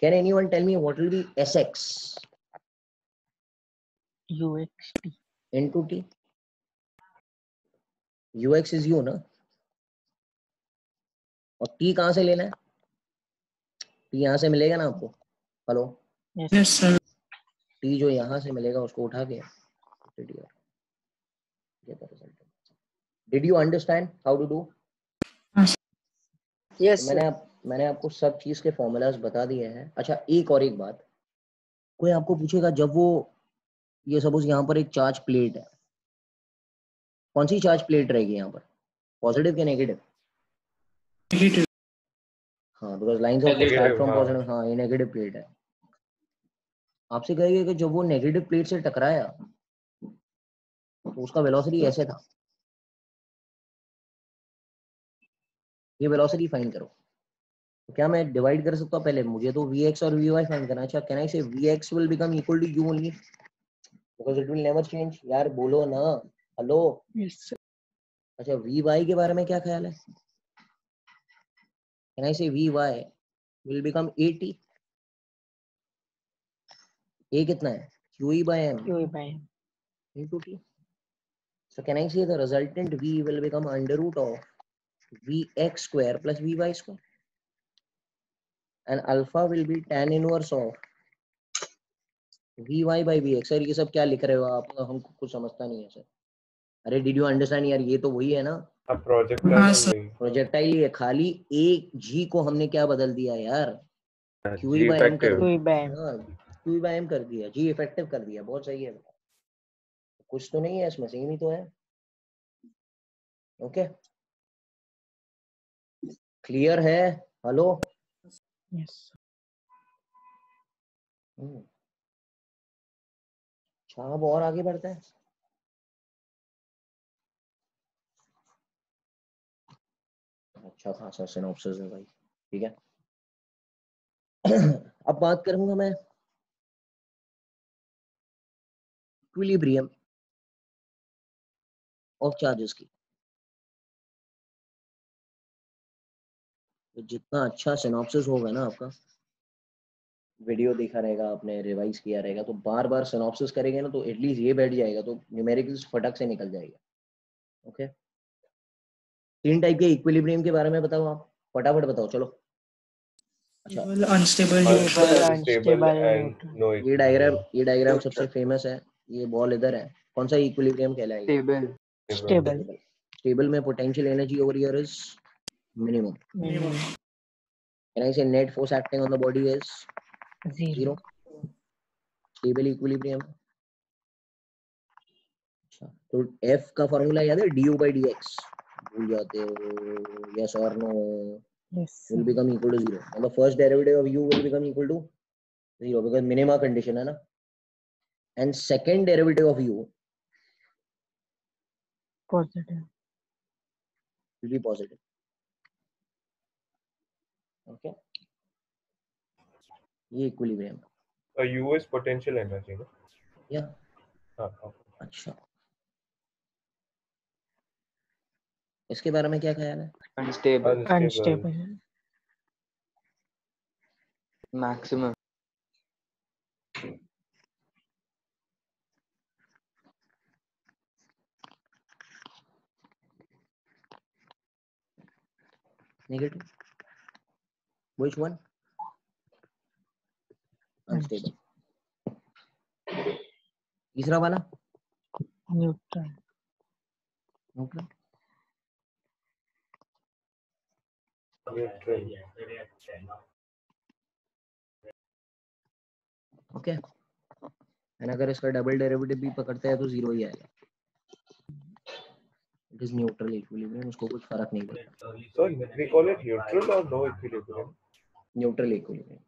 Speaker 1: Can anyone tell me what will be sx
Speaker 5: UXT
Speaker 1: into t? ux is u ना, और t कहाँ से लेना है, t यहाँ से मिलेगा ना आपको, हेलो
Speaker 2: Yes, sir.
Speaker 1: t जो यहाँ से मिलेगा उसको उठा के did you understand how to do?
Speaker 9: Yes
Speaker 1: तो
Speaker 9: सर।
Speaker 1: मैंने आपको सब चीज के फॉर्मूलाज बता दिए हैं। अच्छा एक और एक बात, कोई आपको पूछेगा जब वो ये सपोज यहाँ पर एक चार्ज प्लेट है, कौन सी चार्ज प्लेट रहेगी यहाँ पर, पॉजिटिव या नेगेटिव,
Speaker 2: Negative.
Speaker 1: हाँ because lines of start
Speaker 3: negative,
Speaker 1: from
Speaker 3: हाँ।
Speaker 1: पॉजिटिव, हाँ ये नेगेटिव प्लेट है। आपसे कहेगा कि जब वो नेगेटिव प्लेट से टकराया तो उसका वेलोसिटी ऐसे था, ये वेलोसिटी फाइंड करो, तो क्या मैं डिवाइड कर सकता हूँ, पहले मुझे तो vx और vy फाइंड करना है। अच्छा can I say vx will become equal to u only because it will never change, यार बोलो ना, हेलो।
Speaker 5: Yes, sir.
Speaker 1: अच्छा vy के बारे में क्या ख्याल है, कैन आई से vy will become at, a कितना है qe by m
Speaker 5: QE by
Speaker 1: into t, so can I say the resultant v will become under root of vx square plus vy square, and alpha will be tan inverse of vy by vx. Sir ये सब क्या लिख रहे हो आप? हमको कुछ समझता नहीं है सर. अरे डिड यू अंडरस्टैंड यार? ये तो वही है ना,
Speaker 3: अब प्रोजेक्टाइल
Speaker 2: हाँ,
Speaker 3: है
Speaker 2: सर.
Speaker 3: वही।
Speaker 1: प्रोजेक्टाइल ही है, खाली एक जी को हमने क्या बदल दिया यार, क्यू
Speaker 3: जी
Speaker 1: बाय एम कर
Speaker 3: इफेक्टिव।
Speaker 1: दिया. हाँ, क्यू बाय एम कर दिया, जी इफेक्टिव कर दिया. बहुत सही है. कुछ तो नहीं है इसमें, सेम ही तो है. ओके, क्लियर है? हेलो.
Speaker 5: Yes.
Speaker 1: अच्छा, अब और आगे बढ़ते हैं. अच्छा खासा सिनॉप्सिस है भाई. ठीक है. अब बात करूंगा मैं इक्विलिब्रियम ऑफ चार्जेस की. तो जितना अच्छा सिनॉप्सिस होगा ना आपका, वीडियो देखा रहेगा आपने, रिवाइज किया रहेगा, तो बार बार सिनॉप्सिस करेंगे ना, तो एटलीस्ट ये बैठ जाएगा, तो न्यूमेरिकल्स फटक से निकल जाएगा. ओके. 3 टाइप के इक्विलिब्रियम के बारे में बताओ आप, फटाफट बताओ. चलो. अच्छा,
Speaker 2: Stable, unstable,
Speaker 5: Stable,
Speaker 3: unstable
Speaker 5: unstable,
Speaker 3: and
Speaker 5: neutral.
Speaker 3: No
Speaker 1: ये डायग्राम सबसे फेमस है. ये बॉल इधर है. कौन सा इक्विलिब्रियम कहलाएगा?
Speaker 7: Stable.
Speaker 5: Stable.
Speaker 1: स्टेबल में potential energy over here is minimum.
Speaker 5: Minimum.
Speaker 1: Can I say net force acting on the body is
Speaker 5: Zero.
Speaker 1: 0? Stable equilibrium. अच्छा, तो F का फॉर्मूला याद है? du by dx. भूल जाते हो? Yes or no?
Speaker 5: Yes.
Speaker 1: Will become equal to 0. And the first derivative of u will become equal to 0 because minima condition है ना. And second derivative of u
Speaker 5: Positive.
Speaker 1: will be positive. Okay. ये equilibrium.
Speaker 3: U is potential energy ना?
Speaker 1: Yeah.
Speaker 3: हाँ.
Speaker 1: अच्छा, इसके बारे में क्या ख्याल है?
Speaker 7: Unstable.
Speaker 5: Unstable.
Speaker 7: Maximum.
Speaker 1: Negative. Which one? Unstable. तीसरा वाला?
Speaker 5: Neutral.
Speaker 1: Neutral. ओके. एंड अगर इसका डबल डेरिवेटिव भी पकड़ते हैं तो 0 ही आएगा. It is neutral equilibrium. उसको कुछ फर्क नहीं पड़ता.
Speaker 3: So we call it neutral or no equilibrium?
Speaker 1: Neutral equilibrium.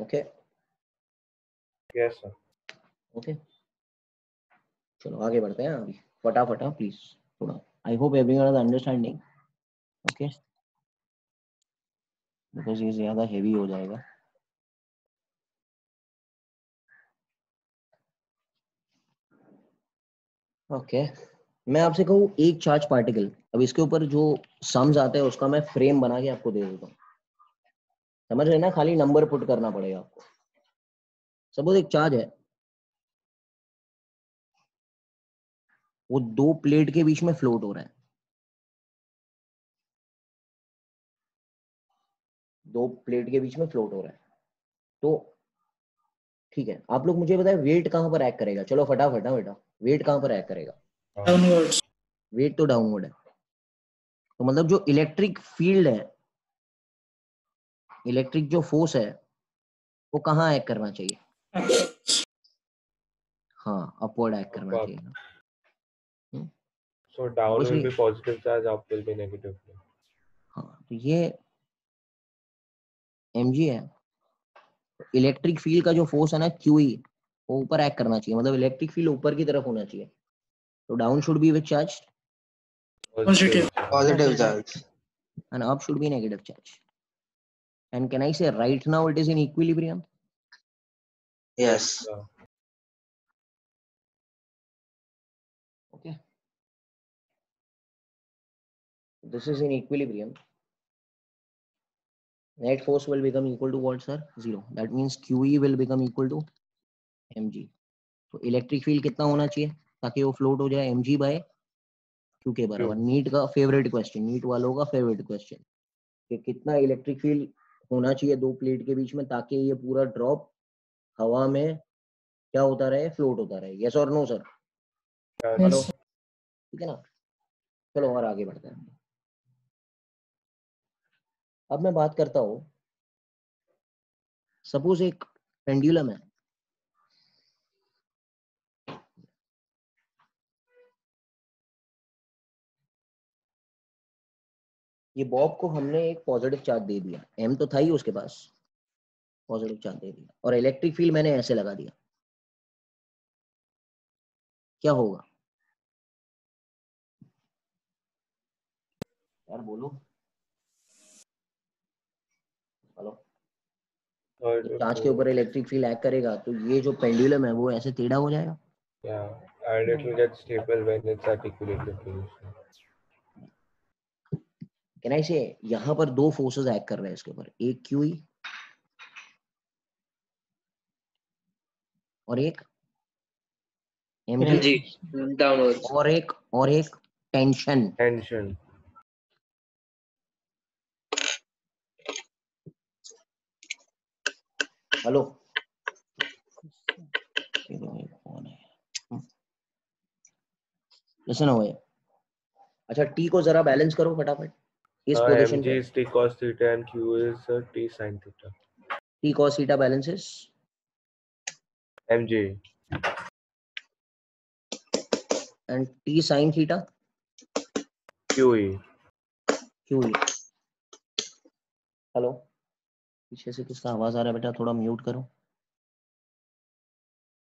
Speaker 1: Okay.
Speaker 3: Yes sir.
Speaker 1: Okay, चलो आगे बढ़ते हैं अभी फटाफट. प्लीज थोड़ा. I hope everyone is understanding. Okay, because ये ज्यादा हेवी हो जाएगा. ओके, मैं आपसे कहूँ एक चार्ज पार्टिकल, अब इसके ऊपर जो सम्स आते हैं उसका मैं फ्रेम बना के आपको दे देता हूँ. समझ रहे ना? खाली नंबर पुट करना पड़ेगा आपको. सपोज एक चार्ज है, वो 2 प्लेट के बीच में फ्लोट हो रहा है. 2 प्लेट के बीच में फ्लोट हो रहा है. तो ठीक है, आप लोग मुझे बताएं वेट कहां पर एक्ट करेगा. चलो फटाफट ना बेटा, वेट कहां पर एक्ट करेगा?
Speaker 2: downwards.
Speaker 1: वेट तो डाउनवर्ड है. तो मतलब जो इलेक्ट्रिक फील्ड है, इलेक्ट्रिक जो फोर्स है, वो कहाँ एक्ट करना चाहिए? हाँ, अपवर्ड एक्ट करना चाहिए ना.
Speaker 3: So down will
Speaker 1: Obviously.
Speaker 3: be positive charge, up will be negative.
Speaker 1: हाँ, तो ये mg है. इलेक्ट्रिक फील्ड का जो फोर्स है ना QE, वो ऊपर एक्ट करना चाहिए. मतलब इलेक्ट्रिक फील्ड ऊपर की तरफ होना चाहिए. तो down should be with charge
Speaker 2: Positive.
Speaker 7: Positive charge.
Speaker 1: and up should be negative charge. And can I say right now it is in equilibrium?
Speaker 7: Yes.
Speaker 1: Okay. This is in equilibrium. Net force will become equal to what, sir? 0. That means QE will become equal to mg. तो electric field कितना होना चाहिए ताकि वो float हो जाए? mg by q के बराबर. नीट का फेवरेट क्वेश्चन, नीट वालों का फेवरेट क्वेश्चन, कि कितना इलेक्ट्रिक फील्ड होना चाहिए दो प्लेट के बीच में, ताकि ये पूरा ड्रॉप हवा में क्या होता रहे, फ्लोट होता रहे। यस और नो सर? Hello,
Speaker 2: Yes.
Speaker 1: ठीक है ना? चलो और आगे बढ़ते हैं। अब मैं बात करता हूँ, सपोज एक पेंडुलम है, ये बॉब को हमने एक पॉजिटिव चार्ज दे दिया, एम तो था ही उसके पास, पॉजिटिव चार्ज दे दिया, और इलेक्ट्रिक फील्ड मैंने ऐसे लगा दिया, क्या होगा यार, बोलो। हेलो,
Speaker 3: Third
Speaker 1: जब
Speaker 3: to
Speaker 1: चार्ज के ऊपर
Speaker 3: fourth.
Speaker 1: इलेक्ट्रिक फील्ड एक्ट करेगा तो ये जो पेंडुलम है वो ऐसे टेढ़ा हो जाएगा।
Speaker 3: Yeah, and it will get stable when it's at equilibrium position.
Speaker 1: Can I से यहाँ पर दो फोर्सेस एक्ट कर रहे हैं इसके ऊपर, एक क्यूई और एक एमजी,
Speaker 6: downwards.
Speaker 1: और एक टेंशन।
Speaker 3: Tension.
Speaker 1: हेलो, लिसन हो गया। अच्छा, टी को जरा बैलेंस करो फटाफट इस पोजीशन
Speaker 3: mg
Speaker 1: पे।
Speaker 3: is t cos theta and q is t sin theta.
Speaker 1: T cos theta balances
Speaker 3: mg.
Speaker 1: And T sin theta
Speaker 3: qe.
Speaker 1: QE. Hello, पीछे से किसका आवाज आ रहा है बेटा, थोड़ा म्यूट करो।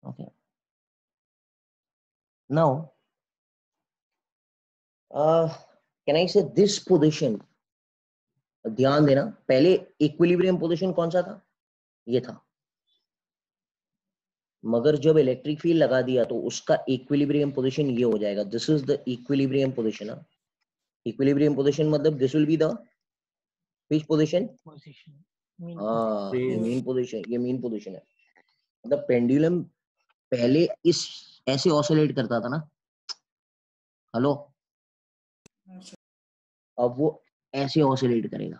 Speaker 1: ओके, नाउ कैन आई से दिस पोजीशन, ध्यान देना, पहले इक्विलिब्रियम पोजीशन कौन सा था, ये था, मगर जब इलेक्ट्रिक फील्ड लगा दिया तो उसका इक्विलिब्रियम पोजीशन ये हो जाएगा। This is the equilibrium position. Equilibrium position मतलब this will be the which position?
Speaker 5: Position. Mean
Speaker 1: हाँ, ये
Speaker 3: Mean.
Speaker 1: मीन पोजीशन, ये मीन पोजीशन है। मतलब पेंडुलम पहले इस ऐसे ऑसिलेट करता था ना, हेलो, अब वो ऐसे ऑसिलेट करेगा।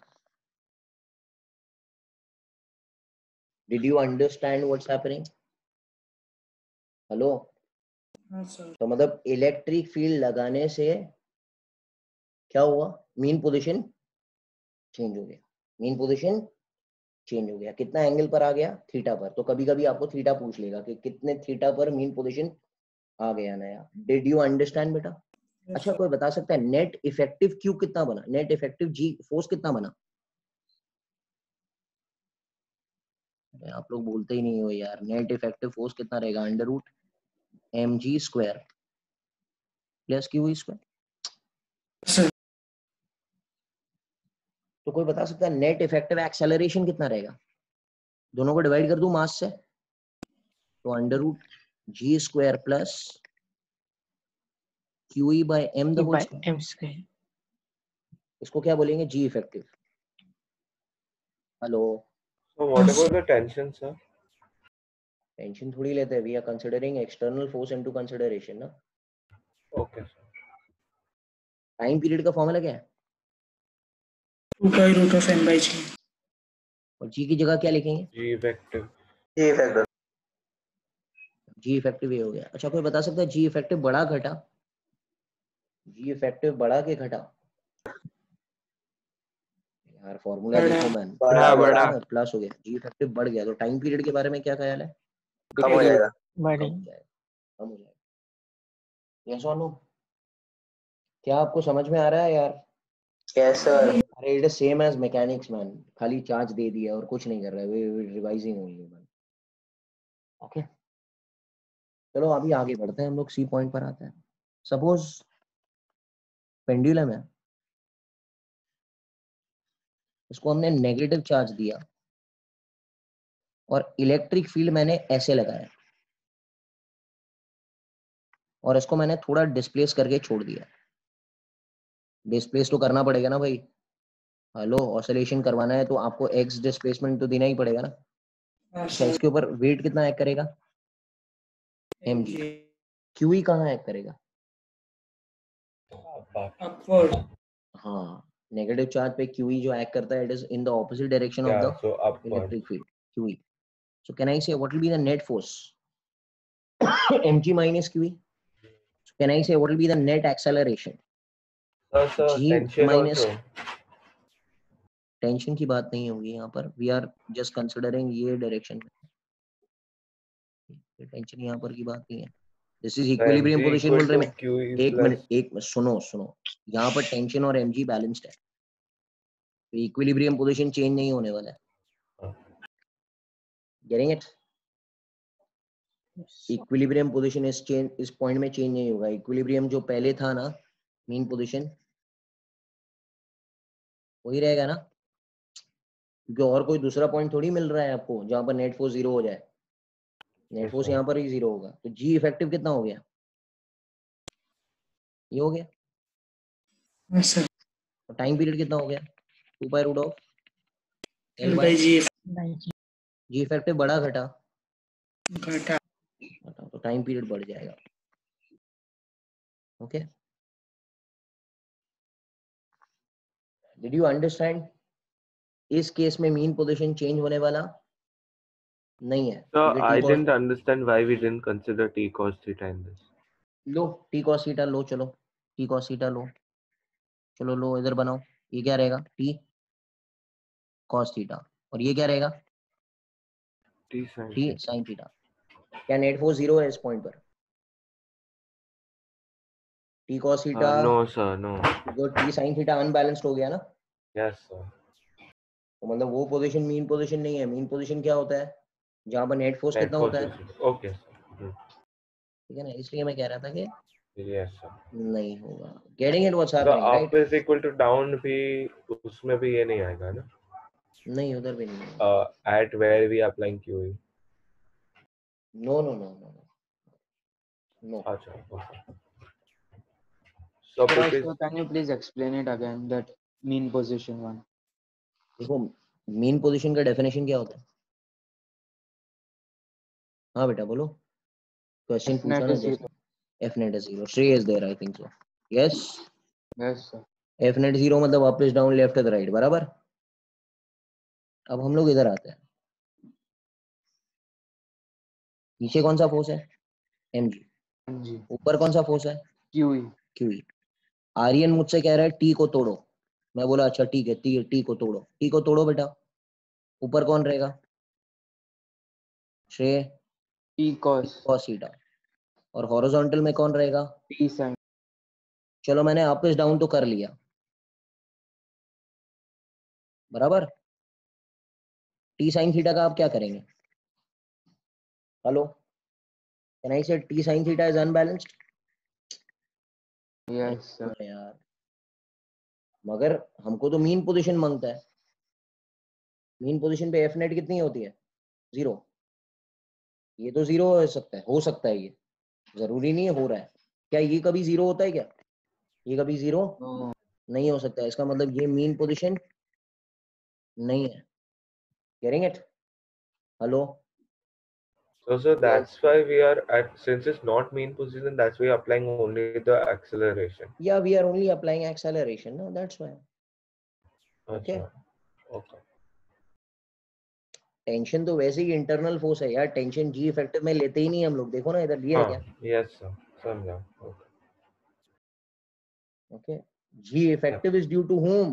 Speaker 1: Did you understand what's happening? Hello,
Speaker 2: Yes, sir.
Speaker 1: तो मतलब इलेक्ट्रिक फील्ड लगाने से क्या हुआ, मीन पोजीशन चेंज हो गया, मीन पोजीशन चेंज हो गया। कितना एंगल पर आ गया? थीटा पर। तो कभी कभी आपको थीटा पूछ लेगा कि कितने थीटा पर मीन पोजीशन आ गया नया। डिड यू अंडरस्टैंड बेटा?
Speaker 2: Yes,
Speaker 1: अच्छा,
Speaker 2: sir.
Speaker 1: कोई बता सकता है नेट इफेक्टिव क्यू कितना बना, नेट इफेक्टिव जी फोर्स कितना बना? अरे आप लोग बोलते ही नहीं हो यार, नेट इफेक्टिव फोर्स कितना रहेगा? Under root M G square plus Q square.
Speaker 2: Sir.
Speaker 1: तो कोई बता सकता है नेट इफेक्टिव एक्सेलरेशन कितना रहेगा? दोनों को डिवाइड कर दूं मास से, तो under root g square plus q e by m the
Speaker 5: E
Speaker 1: whole
Speaker 5: by
Speaker 1: square.
Speaker 5: M square.
Speaker 1: इसको क्या बोलेंगे? G effective. Hello,
Speaker 3: So what about the tension, sir?
Speaker 1: Tension थोड़ी लेते हैं, we are considering external force into consideration ना।
Speaker 3: Okay, sir.
Speaker 1: Time period का formula क्या है?
Speaker 2: 2 pi root of m by g.
Speaker 1: और जी की जगह क्या लिखेंगे?
Speaker 3: G effective.
Speaker 1: जी इफेक्टिव ये हो गया। अच्छा, कोई बता सकता है जी इफेक्टिव बढ़ा घटा? जी इफेक्टिव बढ़ा के घटा? यार फॉर्मूला
Speaker 2: बढ़ा।
Speaker 1: देखो मैन,
Speaker 7: बड़ा
Speaker 1: प्लस हो गया, जी इफेक्टिव बढ़ गया। तो टाइम पीरियड के बारे में क्या ख्याल है?
Speaker 6: कम हो जाएगा।
Speaker 1: कम
Speaker 5: Body.
Speaker 1: हो जाएगा, कम हो जाएगा। यस और नो? क्या आपको समझ में आ रहा है यार?
Speaker 6: Yes, sir.
Speaker 1: अरे it is same as mechanics man, खाली चार्ज दे दिया और कुछ नहीं कर रहा है, वे रिवाइजिंग हुई है मैन। ओके, चलो अभी आगे बढ़ते हैं हम लोग, सी पॉइंट पर आते हैं। सपोज पेंडुलम है, इसको हमने नेगेटिव चार्ज दिया और इलेक्ट्रिक फील्ड मैंने ऐसे लगाया और इसको मैंने थोड़ा डिस्प्लेस करके छोड़ दिया। डिस्प्लेस तो करना पड़ेगा ना भाई, हेलो, ऑसिलेशन करवाना है तो आपको एक्स डिस्प्लेसमेंट तो देना ही पड़ेगा ना।
Speaker 2: Yes,
Speaker 1: अच्छा,
Speaker 2: sir.
Speaker 1: इसके ऊपर वेट कितना एक्ट करेगा? M G. क्यू ई कहाँ एक्ट करेगा?
Speaker 3: Back.
Speaker 2: Upward.
Speaker 1: हाँ, नेगेटिव चार्ज पे QE जो एक्ट करता है, it is in the opposite direction of
Speaker 3: Yeah,
Speaker 1: the
Speaker 3: so upward.
Speaker 1: electric field, QE. So can I say what will be the net force? mg minus QE. So can I say what will be the net acceleration?
Speaker 3: So
Speaker 1: G
Speaker 3: tension
Speaker 1: minus
Speaker 3: also.
Speaker 1: Tension की बात नहीं होगी यहाँ पर, we are just considering ये direction में, tension यहाँ पर की बात नहीं है. दिस इज इक्विलिब्रियम पोजीशन बोल रहे हैं.
Speaker 3: QE
Speaker 1: एक मिनट सुनो, यहाँ पर टेंशन और mg बैलेंस्ड है, तो इक्विलिब्रियम पोजीशन चेंज नहीं होने वाला है. Getting it? इक्विलिब्रियम पोजीशन इस पॉइंट में चेंज नहीं होगा. इक्विलिब्रियम जो पहले था ना, मीन पोजीशन, वही रहेगा ना, क्योंकि और कोई दूसरा पॉइंट थोड़ी मिल रहा है आपको जहां पर नेट फोर्स 0 हो जाए. नेट फोर्स यहाँ पर ही 0 होगा. तो जी इफेक्टिव कितना हो गया? ये हो गया.
Speaker 2: Yes, sir.
Speaker 1: और टाइम पीरियड कितना हो गया? 2 पाई रूट ऑफ
Speaker 2: L by G.
Speaker 1: G effective बढ़ा घटा?
Speaker 2: घटा.
Speaker 1: तो टाइम पीरियड बढ़ जाएगा. Okay, did you understand? इस केस में मीन पोजीशन चेंज होने वाला नहीं है.
Speaker 3: So I didn't understand why we didn't consider t cos theta in this.
Speaker 1: लो t cos थीटा लो, चलो t cos थीटा लो, चलो लो इधर बनाओ. ये क्या रहेगा? t cos theta. और ये क्या रहेगा?
Speaker 3: T
Speaker 1: sin theta. क्या नेट फोर्स 0 है इस पॉइंट पर? t cos theta
Speaker 3: No sir, no.
Speaker 1: जो t sin थीटा अनबैलेंस्ड हो गया ना.
Speaker 3: Yes sir.
Speaker 1: तो मतलब वो पोजीशन मीन पोजीशन नहीं है. मीन पोजीशन क्या होता है? जहां पर नेट फोर्स कितना होता है?
Speaker 3: Okay sir.
Speaker 1: ठीक है ना, इसलिए मैं कह रहा था कि
Speaker 3: Yes sir.
Speaker 1: नहीं होगा. Getting it what's
Speaker 3: So
Speaker 1: happening,
Speaker 3: up
Speaker 1: right?
Speaker 3: is equal to down भी उसमें भी ये नहीं आएगा ना?
Speaker 1: नहीं, उधर भी नहीं.
Speaker 3: At where we are applying QE.
Speaker 1: No.
Speaker 3: अच्छा. Okay. So because
Speaker 8: can you please explain it again, that mean position one?
Speaker 1: देखो, मीन पोजीशन का डेफिनेशन क्या होता है? हाँ बेटा बोलो, क्वेश्चन पूछा ना. F net is 0. Shrey is there, I think so. Yes
Speaker 8: sir.
Speaker 1: F net 0 मतलब up is down, left is right, बराबर. अब हम लोग इधर आते हैं. नीचे कौन सा फोर्स है? mg. ऊपर कौन सा फोर्स है? QE. आर्यन मुझसे कह रहा है टी को तोड़ो. मैं बोला अच्छा ठीक है, टी को तोड़ो. टी को तोड़ो बेटा. ऊपर कौन रहेगा? श्रेय
Speaker 8: T cos
Speaker 1: थीटा. और हॉरिजॉन्टल में कौन रहेगा?
Speaker 8: T sin.
Speaker 1: चलो मैंने अप इज डाउन तो कर लिया, बराबर. टी साइन थीटा का आप क्या करेंगे? हेलो, कैन आई से T sine theta is unbalanced?
Speaker 8: Yes sir.
Speaker 1: यार, मगर हमको तो मीन पोजीशन मांगता है. मीन पोजीशन पे एफ नेट कितनी होती है? 0. ये तो 0 हो सकता है ये, जरूरी नहीं है हो रहा है. क्या ये कभी 0 होता है क्या? ये कभी 0
Speaker 8: No.
Speaker 1: नहीं हो सकता है. इसका मतलब ये मीन पोजीशन नहीं है. Getting it? Hello.
Speaker 3: so that's why we are at, since it's not mean position, that's why we are applying only the acceleration.
Speaker 1: Yeah, we are only applying acceleration, no, that's why. Okay.
Speaker 3: Okay.
Speaker 1: Tension तो वैसे ही internal force है यार. Tension जी effective में लेते ही नहीं हम लोग. देखो ना इधर दिया है क्या?
Speaker 3: Yes sir. समझा. Okay.
Speaker 1: Okay. G effective is due to whom?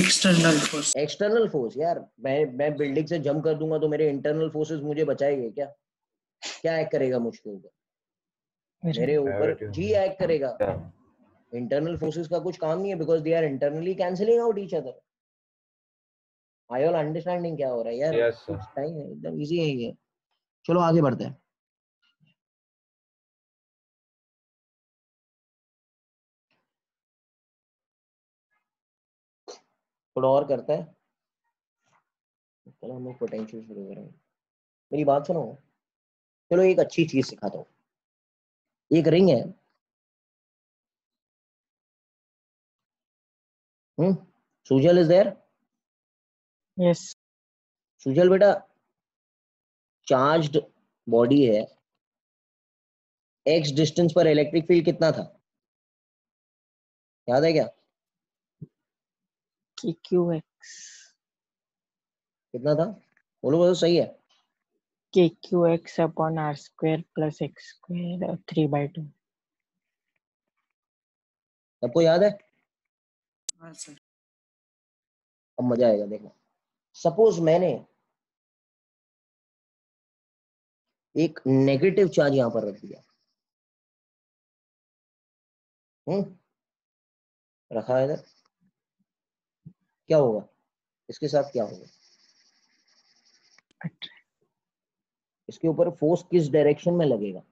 Speaker 2: External force.
Speaker 1: External force. यार मैं बिल्डिंग से जंप कर दूंगा तो मेरे इंटरनल फोर्सेस मुझे बचाएंगे क्या? क्या एक्ट करेगा मुझके ऊपर? मेरे ऊपर जी एक्ट करेगा. इंटरनल फोर्सेस का कुछ काम नहीं है, because they are internally cancelling out each other. I all understanding क्या हो रहा है यार?
Speaker 3: Yes sir.
Speaker 1: टाइम है, एकदम इजी है ये. चलो आगे बढ़ते हैं. थोड़ा और करता है. चलो हम लोग पोटेंशियल शुरू करेंगे. मेरी बात सुनो. चलो एक अच्छी चीज सिखाता हूँ. एक रिंग है. Sujal is there?
Speaker 5: Yes.
Speaker 1: Sujal बेटा, चार्ज्ड बॉडी है. x डिस्टेंस पर इलेक्ट्रिक फील्ड कितना था? याद है क्या?
Speaker 5: KQX.
Speaker 1: कितना था? बोलो बोलो, सही है।
Speaker 5: KQX upon R square plus X square 3/2.
Speaker 1: सबको याद है?
Speaker 2: हाँ सर।
Speaker 1: अब मजा आएगा, देखो। सपोज मैंने एक नेगेटिव चार्ज यहां पर रख दिया, रखा है इधर, क्या होगा इसके साथ, क्या होगा? इसके ऊपर फोर्स किस डायरेक्शन में लगेगा?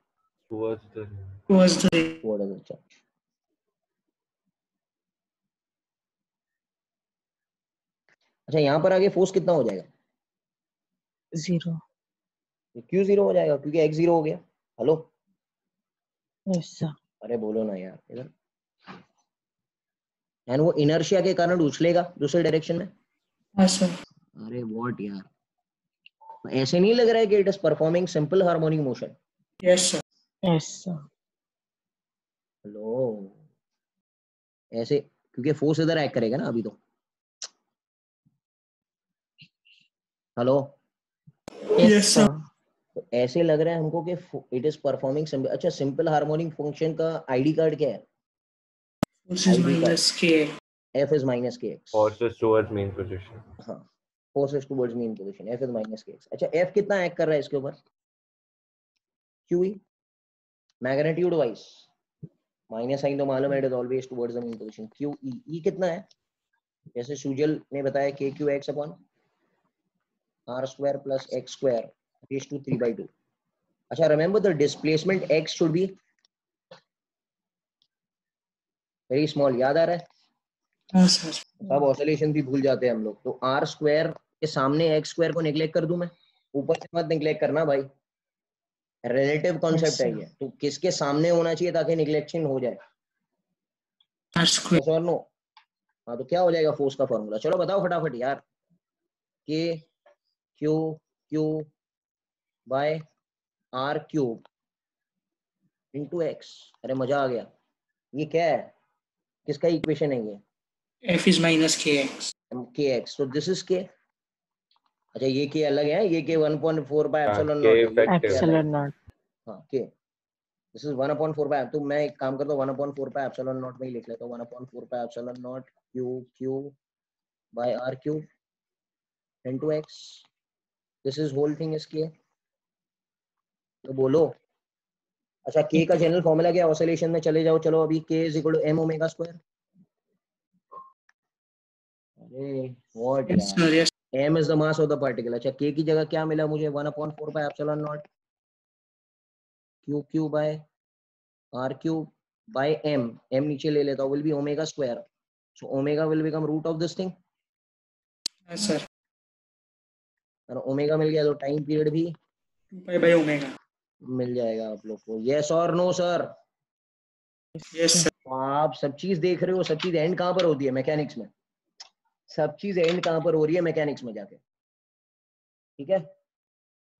Speaker 3: towards the
Speaker 2: Was the
Speaker 1: toward the charge. अच्छा, यहां पर आगे फोर्स कितना हो जाएगा?
Speaker 5: 0.
Speaker 1: क्यों जीरो हो जाएगा? क्योंकि एक्स जीरो हो गया। Hello,
Speaker 5: Yes sir.
Speaker 1: अरे बोलो ना यार इधर। एंड वो इनर्शिया के कारण उछलेगा दूसरे डायरेक्शन में।
Speaker 2: हाँ सर।
Speaker 1: अरे व्हाट यार, ऐसे नहीं लग रहा है कि it is performing simple harmonic motion?
Speaker 2: Yes sir.
Speaker 5: Yes sir.
Speaker 1: Hello, ऐसे क्योंकि फोर्स इधर एक्ट करेगा ना अभी तो। Hello,
Speaker 5: Yes sir.
Speaker 1: तो ऐसे लग रहा है हमको कि इट इज परफॉर्मिंग सिंपल। अच्छा, सिंपल हार्मोनिक फंक्शन का आईडी कार्ड क्या है?
Speaker 2: Force is
Speaker 1: ID
Speaker 2: minus K.
Speaker 1: F is minus kx।
Speaker 3: forces towards mean position.
Speaker 1: हाँ, forces towards mean position, F is minus kx। अच्छा, F कितना act कर रहा है इसके ऊपर? QE, magnitude wise minus sign तो मालूम है, it is always towards the mean position. QE, E कितना है? जैसे सुजल ने बताया, KQX upon R square plus X square raised to 3/2। अच्छा, remember the displacement X should be very small। याद आ रहा है?
Speaker 2: हाँ सर।
Speaker 1: सब ऑसिलेशन भी भूल जाते हैं हम लोग। तो R स्क्वायर के सामने X स्क्वायर को निग्लेक्ट कर दूं मैं? ऊपर से मत निग्लेक्ट करना भाई, रिलेटिव कॉन्सेप्ट है ये। तो किसके सामने होना चाहिए ताकि निग्लेक्शन हो जाए?
Speaker 2: R square.
Speaker 1: यस और नो? हाँ, तो क्या हो जाएगा फोर्स का फॉर्मूला? चलो बताओ फटाफट यार। K Q Q by R cube into X. अरे मजा आ गया। ये क्या है? किसका इक्वेशन है ये?
Speaker 2: F is minus KX.
Speaker 1: KX। तो दिस इज K। अच्छा, ये K अलग है, ये K 1.4 by epsilon
Speaker 3: K
Speaker 1: not है, ये
Speaker 3: effective.
Speaker 1: K अलग है।
Speaker 5: Epsilon naught.
Speaker 1: हाँ, K दिस इज 1/4 बाय। तो मैं एक काम करता हूँ, 1/4 बाय एप्सिलॉन नॉट में ही लिख लेता हूँ। 1/4 by epsilon not Q Q by R cube into X. This is whole thing is K। तो बोलो। अच्छा, K का जनरल फॉर्मूला क्या है? ऑसिलेशन में चले जाओ, चलो अभी। K is equal to m omega square. अरे व्हाट
Speaker 2: Yes
Speaker 1: यार,
Speaker 2: sir. Yes.
Speaker 1: m is the mass of the particle. अच्छा, K की जगह क्या मिला मुझे? 1/4 by epsilon not Q Q by R cube by m। m नीचे ले लेता हूँ, will be omega square. So omega will become root of this thing.
Speaker 2: Yes sir.
Speaker 1: और ओमेगा मिल गया तो टाइम पीरियड भी
Speaker 2: 2 pi by omega.
Speaker 1: मिल जाएगा आप लोग को। यस और नो सर?
Speaker 2: Yes sir.
Speaker 1: तो आप सब चीज देख रहे हो, सब चीज एंड कहाँ पर होती है? मैकेनिक्स में। सब चीज एंड कहाँ पर हो रही है? मैकेनिक्स में जाके। ठीक है,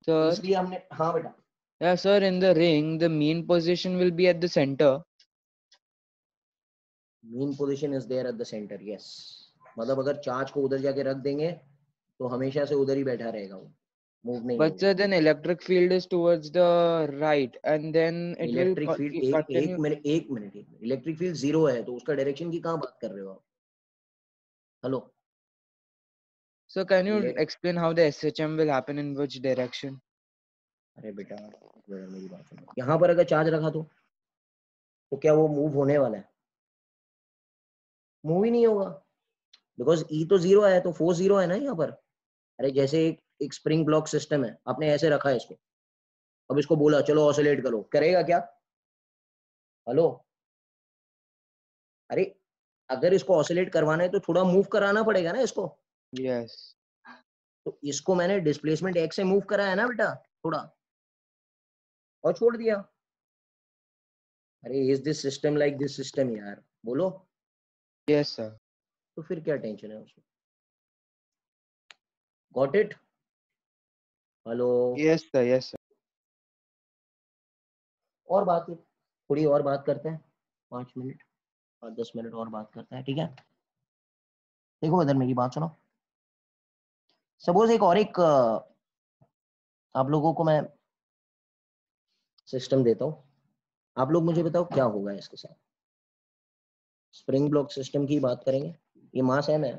Speaker 9: Sir,
Speaker 1: इसलिए हमने, हाँ बेटा।
Speaker 9: yeah, sir, in the ring, the mean position will be at the center.
Speaker 1: Mean position is there at the center. Yes, मतलब अगर चार्ज को उधर जाके रख देंगे तो हमेशा से उधर ही बैठा रहेगा, वो मूव नहीं
Speaker 9: But
Speaker 1: होगा।
Speaker 9: sir, then electric field is towards the right, and then it will
Speaker 1: electric field, एक
Speaker 9: continue.
Speaker 1: Minute electric field zero है तो उसका डायरेक्शन की कहाँ बात कर रहे हो आप? हेलो,
Speaker 9: So can you
Speaker 1: इले
Speaker 9: explain how the SHM will happen in which direction?
Speaker 1: अरे बेटा, मेरी बात सुनो। यहाँ पर अगर चार्ज रखा तो क्या वो मूव होने वाला है? मूव ही नहीं होगा, बिकॉज ई तो जीरो है, तो फोर्स जीरो है ना यहाँ पर। अरे जैसे एक स्प्रिंग ब्लॉक सिस्टम है, आपने ऐसे रखा है इसको, अब इसको बोला चलो ऑसिलेट करो, करेगा क्या? हेलो, अरे अगर इसको ऑसिलेट करवाना है तो थोड़ा मूव कराना पड़ेगा ना इसको।
Speaker 9: Yes.
Speaker 1: तो इसको मैंने डिस्प्लेसमेंट एक्स से मूव कराया ना बेटा, थोड़ा, और छोड़ दिया। अरे is this system like this system यार? बोलो।
Speaker 9: Yes, sir.
Speaker 1: तो फिर क्या टेंशन है उसमें? Got it? Hello,
Speaker 9: Yes, sir. Yes, sir.
Speaker 1: और बात, थोड़ी और बात करते हैं, 5 मिनट। 10 मिनट और बात करते हैं, ठीक है। देखो इधर मेरी बात सुनो। सपोज एक आप लोगों को मैं सिस्टम देता हूँ, आप लोग मुझे बताओ क्या होगा इसके साथ। स्प्रिंग ब्लॉक सिस्टम की बात करेंगे, ये मास m है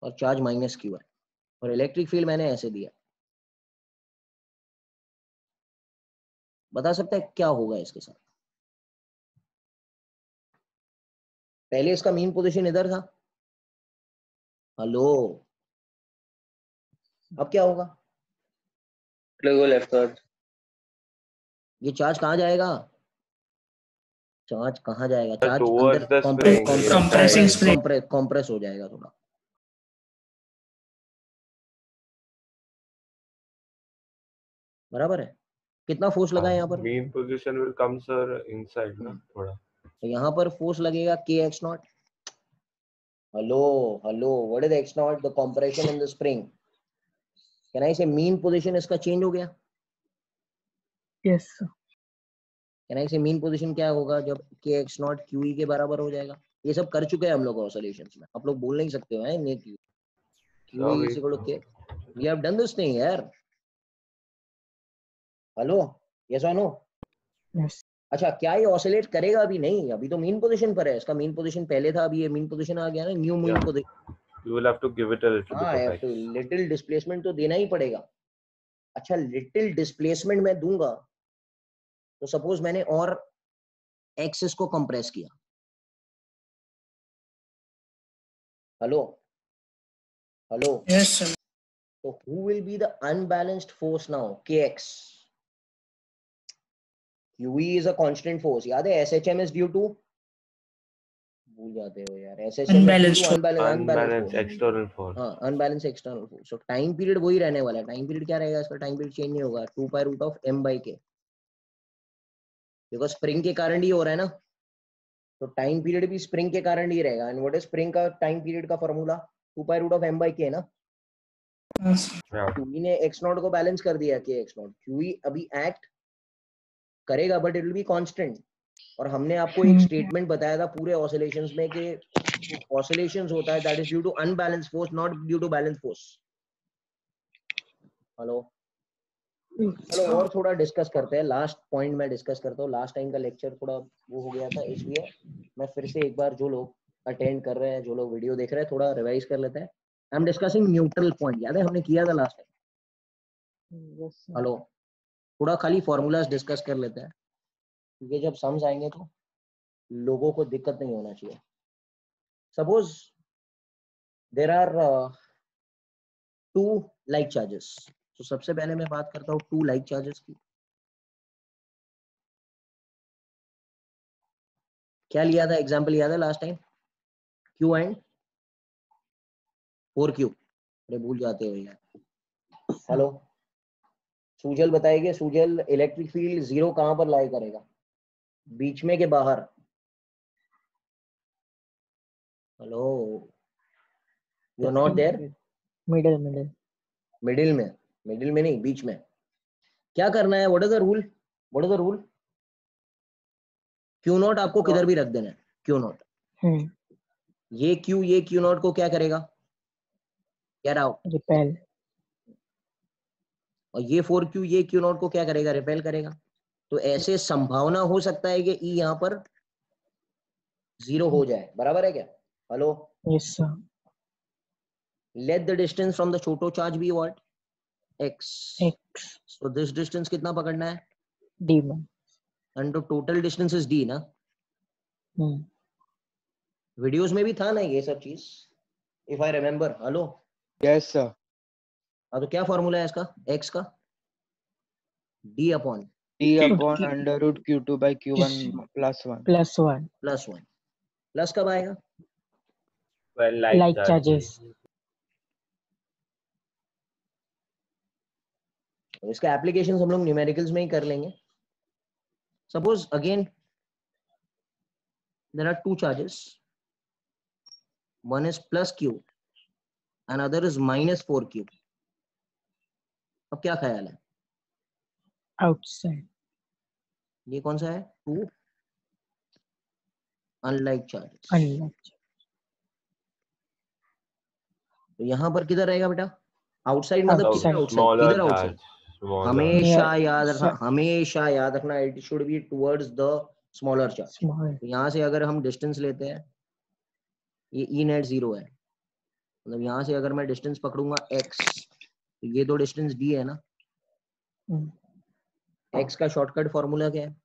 Speaker 1: और चार्ज -q है और इलेक्ट्रिक फील्ड मैंने ऐसे दिया। बता सकता है क्या होगा इसके साथ। पहले इसका मीन पोजीशन इधर था, हेलो, अब क्या होगा?
Speaker 6: लेफ्ट हाथ।
Speaker 1: ये चार्ज कहाँ जाएगा? चार्ज कहाँ जाएगा? चार्ज
Speaker 3: towards
Speaker 1: अंदर
Speaker 3: the spring,
Speaker 2: Compressing spring.
Speaker 1: Compress हो जाएगा थोड़ा। बराबर है? कितना फोर्स लगा है यहाँ पर?
Speaker 3: mean position will come sir inside ना थोड़ा।
Speaker 1: तो यहाँ पर फोर्स लगेगा kx0। Hello hello, what is x0? The compression in the spring. Can I से मीन पोजीशन इसका चेंज हो गया?
Speaker 5: Yes, sir.
Speaker 1: कैन आई से मीन पोजीशन क्या होगा जब kx0 qe के बराबर हो जाएगा? ये सब कर चुके हैं हम लोग ऑसिलेशंस में, आप लोग बोल नहीं सकते हो net QE is equal to k। We have done this thing यार। हेलो, यस और नो?
Speaker 5: Yes.
Speaker 1: अच्छा, क्या ये ऑसिलेट करेगा? अभी नहीं, अभी तो मीन पोजीशन पर है। इसका मीन पोजीशन पहले था, अभी ये मीन पोजीशन आ गया ना, new mean
Speaker 3: Yeah.
Speaker 1: Position.
Speaker 3: You will have to give it a little
Speaker 1: हाँ,
Speaker 3: bit of X.
Speaker 1: Little displacement तो देना ही पड़ेगा। अच्छा, लिटिल डिस्प्लेसमेंट मैं दूंगा तो सपोज मैंने और एक्सिस को कंप्रेस किया। Hello hello,
Speaker 2: Yes, sir.
Speaker 1: तो who will be the unbalanced force now? kx। QE is a constant force, याद है? SHM is due to, भूल जाते हो यार, SHM is due
Speaker 2: Unbalanced
Speaker 1: to
Speaker 2: force.
Speaker 1: unbalanced
Speaker 3: Unbalanced
Speaker 1: force।
Speaker 3: external force.
Speaker 1: हाँ, unbalance external force. तो time period वही रहने वाला है। टाइम पीरियड क्या रहेगा इसका? टाइम पीरियड चेंज नहीं होगा, 2π√m/k, बिकॉज स्प्रिंग के कारण ही हो रहा है ना, तो टाइम पीरियड भी स्प्रिंग के कारण ही रहेगा। एंड व्हाट इज स्प्रिंग का टाइम पीरियड का फॉर्मूला? 2π√m/k ना।
Speaker 2: Yes.
Speaker 3: Yeah.
Speaker 1: QE ने x0 को बैलेंस कर दिया, kx0। QE अभी एक्ट करेगा but it will be constant. और हमने आपको एक स्टेटमेंट बताया था पूरे ऑसिलेशंस में कि ऑसिलेशंस होता है that is due to unbalance force, not due to balance force. Hello, चलो और थोड़ा डिस्कस करते हैं। लास्ट पॉइंट मैं डिस्कस करता हूँ। लास्ट टाइम का लेक्चर थोड़ा वो हो गया था, इसलिए मैं फिर से एक बार, जो लोग अटेंड कर रहे हैं, जो लोग वीडियो देख रहे हैं, थोड़ा रिवाइज कर लेते हैं। I am discussing neutral point, याद है हमने किया था last time?
Speaker 5: Yes, sir.
Speaker 1: Hello, थोड़ा खाली फॉर्मूलाज डिस्कस कर लेते हैं, क्योंकि जब समझ आएंगे तो लोगों को दिक्कत नहीं होना चाहिए। Suppose there are 2 like charges. तो सबसे पहले मैं बात करता हूँ 2 लाइक चार्जेस की। क्या लिया था एग्जाम्पल, याद है last time? Q and 4Q। अरे भूल जाते हो यार। हेलो, सूजल बताएंगे, सूजल इलेक्ट्रिक फील्ड 0 कहां पर लाई करेगा? बीच में के बाहर? Hello, you are not there?
Speaker 5: Middle.
Speaker 1: Middle में? मिडिल में नहीं, बीच में। क्या करना है? What is the rule? What is the rule? Q0 आपको किधर भी रख देना है, Q0। ये Q0 को क्या करेगा? Get out.
Speaker 5: Repel.
Speaker 1: और ये 4Q ये Q0 को क्या करेगा? रिपेल करेगा। तो ऐसे संभावना हो सकता है कि E यहाँ पर 0 हो जाए, बराबर है क्या? Hello,
Speaker 5: Yes, sir.
Speaker 1: let the distance from the छोटो charge be what? X.
Speaker 5: X.
Speaker 1: So this distance कितना पकड़ना है?
Speaker 5: D1.
Speaker 1: And the total distance is D ना? वीडियोस में भी था ना ये सब चीज, if I remember। Hello,
Speaker 9: Yes, sir.
Speaker 1: हाँ, तो क्या फॉर्मूला है इसका? X का D upon
Speaker 9: T upon under root Q2 by Q1 plus 1.
Speaker 5: +1.
Speaker 1: +1। Plus कब आएगा?
Speaker 3: Well,
Speaker 5: Like charges.
Speaker 1: तो इसका एप्लीकेशन हम लोग न्यूमेरिकल्स में ही कर लेंगे। Suppose again there are 2 charges, one is +Q and other is -4Q। अब क्या ख्याल है?
Speaker 5: Outside.
Speaker 1: ये कौन सा है? 2 अनलाइक चार्जेस।
Speaker 5: Unlike.
Speaker 1: तो यहाँ पर किधर रहेगा बेटा? आउटसाइड मतलब
Speaker 5: Outside.
Speaker 1: किधर आउटसाइड?
Speaker 3: Smaller
Speaker 1: किधर आउटसाइड?
Speaker 3: charge. Smaller.
Speaker 1: हमेशा
Speaker 5: Near
Speaker 1: याद रखना,
Speaker 5: side.
Speaker 1: हमेशा याद रखना, it should be towards the smaller charge.
Speaker 5: Small.
Speaker 1: तो यहाँ से अगर हम डिस्टेंस लेते हैं, ये ई नेट 0 है, मतलब यहाँ से अगर मैं डिस्टेंस पकड़ूंगा x, तो ये तो डिस्टेंस d है ना। x का शॉर्टकट फॉर्मूला क्या है?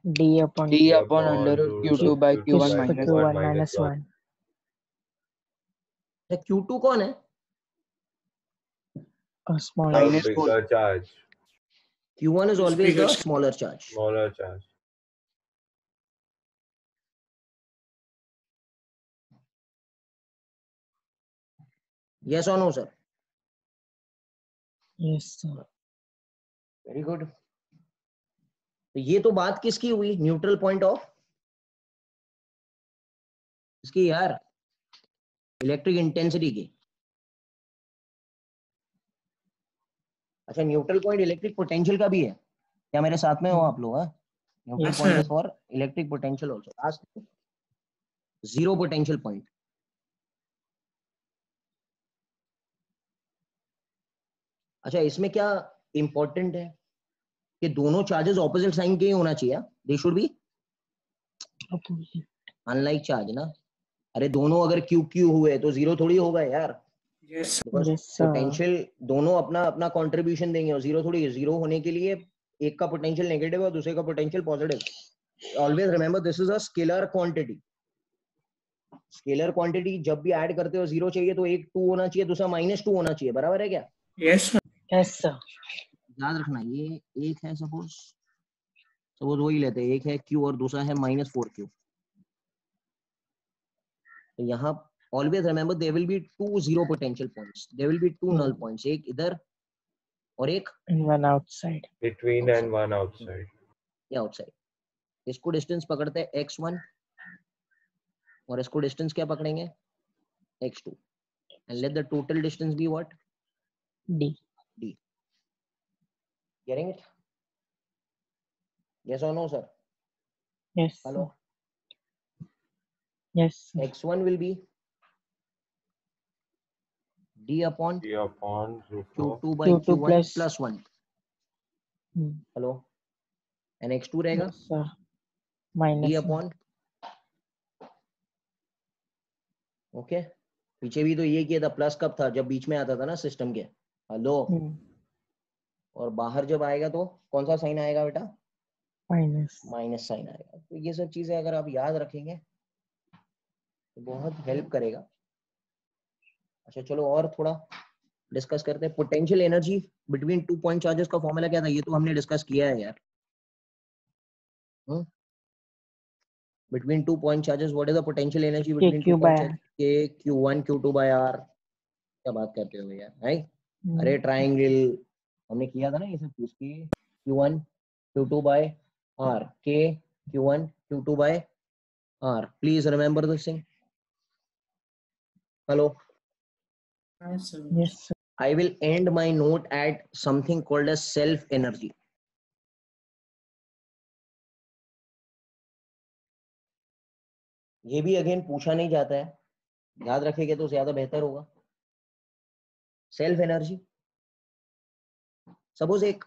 Speaker 5: D upon
Speaker 9: D upon under root Q2 by Q1 minus
Speaker 5: Q1
Speaker 9: 1.
Speaker 5: minus 1.
Speaker 1: q2 कौन है?
Speaker 5: A small.
Speaker 3: The
Speaker 9: Minus
Speaker 3: bigger charge.
Speaker 1: q1 is always the
Speaker 2: Bigger.
Speaker 1: smaller charge.
Speaker 3: Smaller charge.
Speaker 1: Yes or no sir?
Speaker 5: Yes, sir.
Speaker 1: Very good. तो ये तो बात किसकी हुई? Neutral point of इसकी यार, इलेक्ट्रिक इंटेंसिटी की। अच्छा, न्यूट्रल पॉइंट इलेक्ट्रिक पोटेंशियल का भी है क्या? मेरे साथ में हो आप लोग? Neutral
Speaker 2: Yes,
Speaker 1: point
Speaker 2: sir.
Speaker 1: Is for electric potential also. Last zero potential point. अच्छा, इसमें क्या इंपॉर्टेंट है कि दोनों चार्जेस ऑपोजिट साइन के ही होना चाहिए। They should be
Speaker 5: Opposite.
Speaker 1: Unlike charge ना। अरे दोनों अगर क्यू क्यू हुए तो जीरो थोड़ी होगा यार,
Speaker 2: Yes, sir.
Speaker 1: Because
Speaker 5: Yes, sir.
Speaker 1: Potential दोनों अपना अपना कंट्रीब्यूशन देंगे और जीरो थोड़ी। जीरो होने के लिए एक का पोटेंशियल नेगेटिव है और दूसरे का potential positive. Always remember this is a scalar quantity. Scalar quantity जब भी ऐड करते हो जीरो चाहिए तो एक 2 होना चाहिए, दूसरा -2 होना चाहिए। बराबर है क्या?
Speaker 2: Yes, sir.
Speaker 5: Yes, sir.
Speaker 1: याद रखना, ये एक है सपोज वही लेते हैं, एक है क्यू और दूसरा है -4q। तो यहाँ always remember there will be 2 zero potential points, there will be 2 null points, एक इधर और एक
Speaker 5: And one outside.
Speaker 3: Between
Speaker 1: outside.
Speaker 3: and one outside.
Speaker 1: या आउटसाइड। इसको डिस्टेंस पकड़ते हैं x1 और इसको डिस्टेंस क्या पकड़ेंगे? x2 and let the total distance be what?
Speaker 5: D.
Speaker 1: D. Getting it? Yes or no sir?
Speaker 5: Yes,
Speaker 1: Hello.
Speaker 5: sir. Yes, sir.
Speaker 1: x1 will be d upon
Speaker 3: D upon root of
Speaker 1: q2 by
Speaker 5: Q2
Speaker 1: q1 plus 1.
Speaker 5: Hmm.
Speaker 1: Hello. And x2 रहेगा
Speaker 5: Yes, sir.
Speaker 1: d
Speaker 5: Minus 1.
Speaker 1: upon, okay. पीछे भी तो ये किया था, plus कब था? जब बीच में आता था ना सिस्टम के। हेलो। और बाहर जब आएगा तो कौन सा साइन आएगा बेटा?
Speaker 5: Minus.
Speaker 1: माइनस साइन आएगा। तो ये सब चीजें अगर आप याद रखेंगे तो बहुत हेल्प करेगा। अच्छा चलो और थोड़ा डिस्कस करते हैं। Potential energy between 2 point charges का फॉर्मूला क्या था? ये तो हमने डिस्कस किया है यार। Between 2 point charges, what is the potential energy between 2
Speaker 5: KQ by
Speaker 1: point
Speaker 5: R.
Speaker 1: charges? K Q1 Q2 by R। क्या बात करते हो यार, है? अरे ट्राइंगल हमने किया था ना ये सब चीज की। Q1 Q2 by R, K Q1 Q2 by R। Please remember this thing. Hello.
Speaker 2: Yes, sir.
Speaker 5: Yes, sir.
Speaker 1: I will end my note at something called as self energy. ये भी अगेन पूछा नहीं जाता है, याद रखेंगे तो ज्यादा बेहतर होगा। सेल्फ एनर्जी, सपोज एक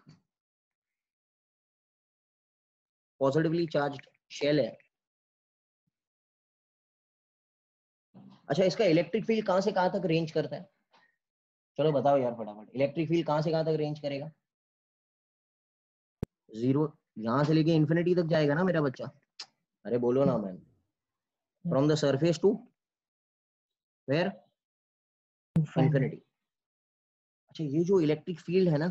Speaker 1: पॉजिटिवली चार्ज्ड शेल है। अच्छा, इसका इलेक्ट्रिक फील्ड कहां से कहां तक रेंज करता है? चलो बताओ यार फटाफट, इलेक्ट्रिक फील्ड कहां से कहां तक रेंज करेगा? जीरो, यहां से लेके इन्फिनिटी तक जाएगा ना मेरा बच्चा। अरे बोलो ना ma'am. From the surface to where? Infinity. अच्छा, ये जो इलेक्ट्रिक फील्ड है ना,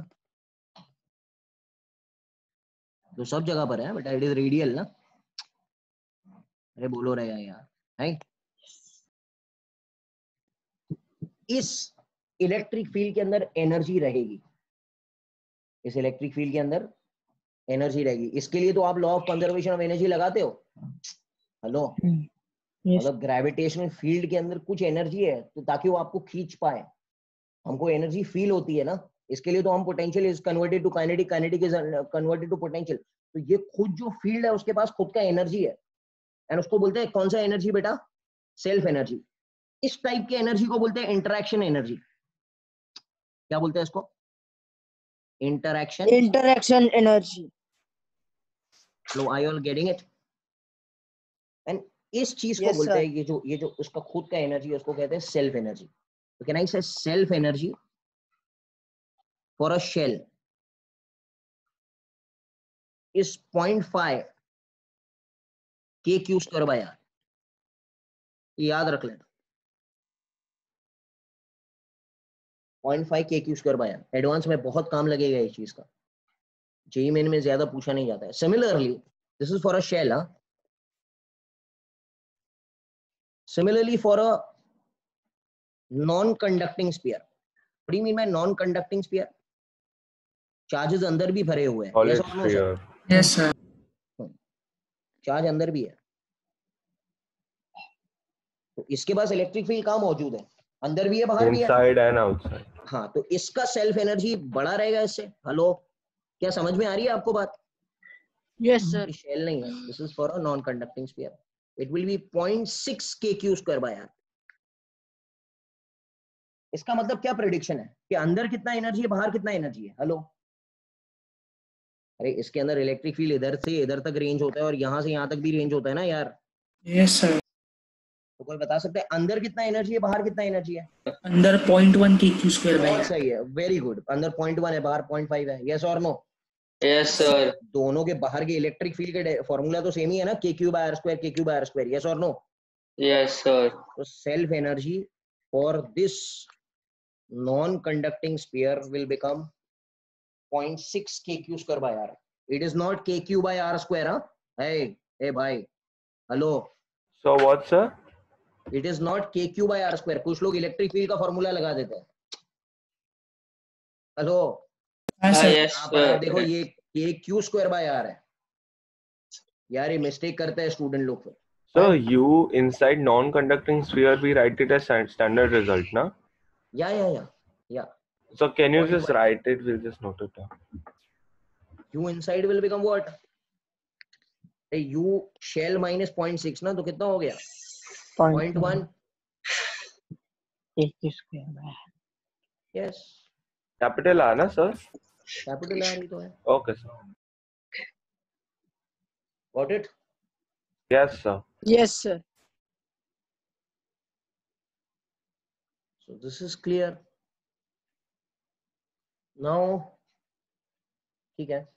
Speaker 1: जो सब जगह पर है बट इट इज रेडियल ना। अरे बोलो रहे यार, है? इस इलेक्ट्रिक फील्ड के अंदर एनर्जी रहेगी, इस इलेक्ट्रिक फील्ड के अंदर एनर्जी रहेगी। इसके लिए तो आप law of conservation of energy लगाते हो। हेलो।
Speaker 5: Yes.
Speaker 1: मतलब ग्रेविटेशनल फील्ड के अंदर कुछ एनर्जी है तो ताकि वो आपको खींच पाए, हमको एनर्जी फील होती है ना। इसके लिए तो हम potential is converted to kinetic, kinetic is converted to potential. तो ये खुद जो फील्ड है उसके पास खुद का एनर्जी है। एंड उसको बोलते हैं कौन सा एनर्जी बेटा, सेल्फ एनर्जी। इस टाइप के एनर्जी को बोलते हैं इंटरैक्शन एनर्जी। क्या बोलते हैं इसको, interaction
Speaker 10: energy.
Speaker 1: Low I all getting it. And इस चीज को बोलते हैं ये जो उसका खुद का एनर्जी है उसको कहते हैं सेल्फ एनर्जी। तो can I say self energy for a shell is 0.5 kq square by R. याद रख लेना 0.5 kq square by R. Advance में बहुत काम लगेगा इस चीज का, जेईई मेन में ज्यादा पूछा नहीं जाता है। Similarly this is for a shell. Similarly for a non conducting sphere. What do you mean by non conducting sphere? Charges अंदर भी भरे हुए हैं।
Speaker 3: Solid
Speaker 1: yes or no sir?
Speaker 3: sphere.
Speaker 2: Yes, sir.
Speaker 1: Charge अंदर भी है, तो इसके पास इलेक्ट्रिक फील्ड कहाँ मौजूद है, अंदर भी है बाहर भी है।
Speaker 3: Inside and outside.
Speaker 1: हाँ, तो इसका सेल्फ एनर्जी बड़ा रहेगा इससे। हेलो, क्या समझ में आ रही है आपको बात?
Speaker 10: Yes sir.
Speaker 1: शेल नहीं है, this is for a non conducting sphere. It will be 0.6 kq square by R. इसका मतलब क्या प्रेडिक्शन है कि अंदर कितना एनर्जी है, बाहर कितना एनर्जी है? हेलो, अरे इसके अंदर इलेक्ट्रिक फील्ड इधर से इधर तक रेंज होता है और यहाँ से यहाँ तक भी रेंज होता है ना यार।
Speaker 2: Yes, sir.
Speaker 1: तो कोई बता सकता है अंदर कितना एनर्जी है, बाहर कितना एनर्जी है?
Speaker 2: Under 0.1 kq square by
Speaker 1: बहुत
Speaker 2: r.
Speaker 1: सही है, वेरी गुड। अंदर 0.1 है, बाहर 0.5 है। यस और नो?
Speaker 6: Yes, sir.
Speaker 1: दोनों के बाहर के इलेक्ट्रिक फील्ड के फॉर्मूला तो सेम ही है ना, kq by r square, kq by r square। Yes और नो?
Speaker 6: Yes, sir.
Speaker 1: तो self energy for this non conducting sphere will become 0.6 kq square by r. It is not kq by r square, huh? Hey भाई, hello.
Speaker 3: So what, sir?
Speaker 1: It is not kq by r square. कुछ लोग electric field का formula लगा देते हैं। Hello,
Speaker 2: Yes, sir.
Speaker 6: Yes,
Speaker 1: यहाँ पर
Speaker 6: sir.
Speaker 1: देखो ये kq square by r है यार, ये मिस्टेक करते हैं स्टूडेंट लोग फिर।
Speaker 3: So you inside non-conducting sphere we write it as standard result, na?
Speaker 1: Yeah.
Speaker 3: So can you
Speaker 1: 0.1.
Speaker 3: just write it? We'll just note it down.
Speaker 1: u inside will become what? u shell minus 0.6 ना, तो कितना हो गया? 0.1
Speaker 5: kq square by r.
Speaker 1: yes,
Speaker 3: Capital R, na, sir?
Speaker 1: Capital R ही तो है।
Speaker 3: Okay, sir.
Speaker 1: Got it?
Speaker 3: Yes, sir.
Speaker 10: Yes sir.
Speaker 1: So this is clear now। ठीक है,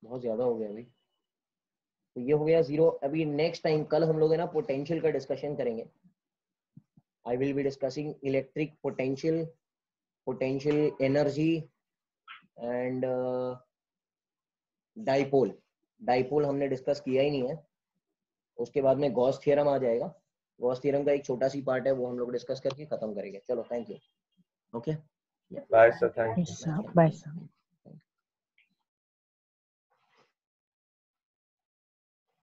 Speaker 1: बहुत ज्यादा हो गया अभी, तो ये हो गया 0। अभी नेक्स्ट टाइम कल हम लोग है ना पोटेंशियल का डिस्कशन करेंगे। I will be discussing electric potential, potential energy and dipole. Dipole हमने डिस्कस किया ही नहीं है। उसके बाद में गॉस थ्योरम आ जाएगा। गॉस थ्योरम का एक छोटा सी पार्ट है, वो हम लोग डिस्कस करके खत्म करेंगे। चलो, thank you. Okay,
Speaker 3: Bye, sir. Thank you.
Speaker 5: Yes, sir. Bye, sir.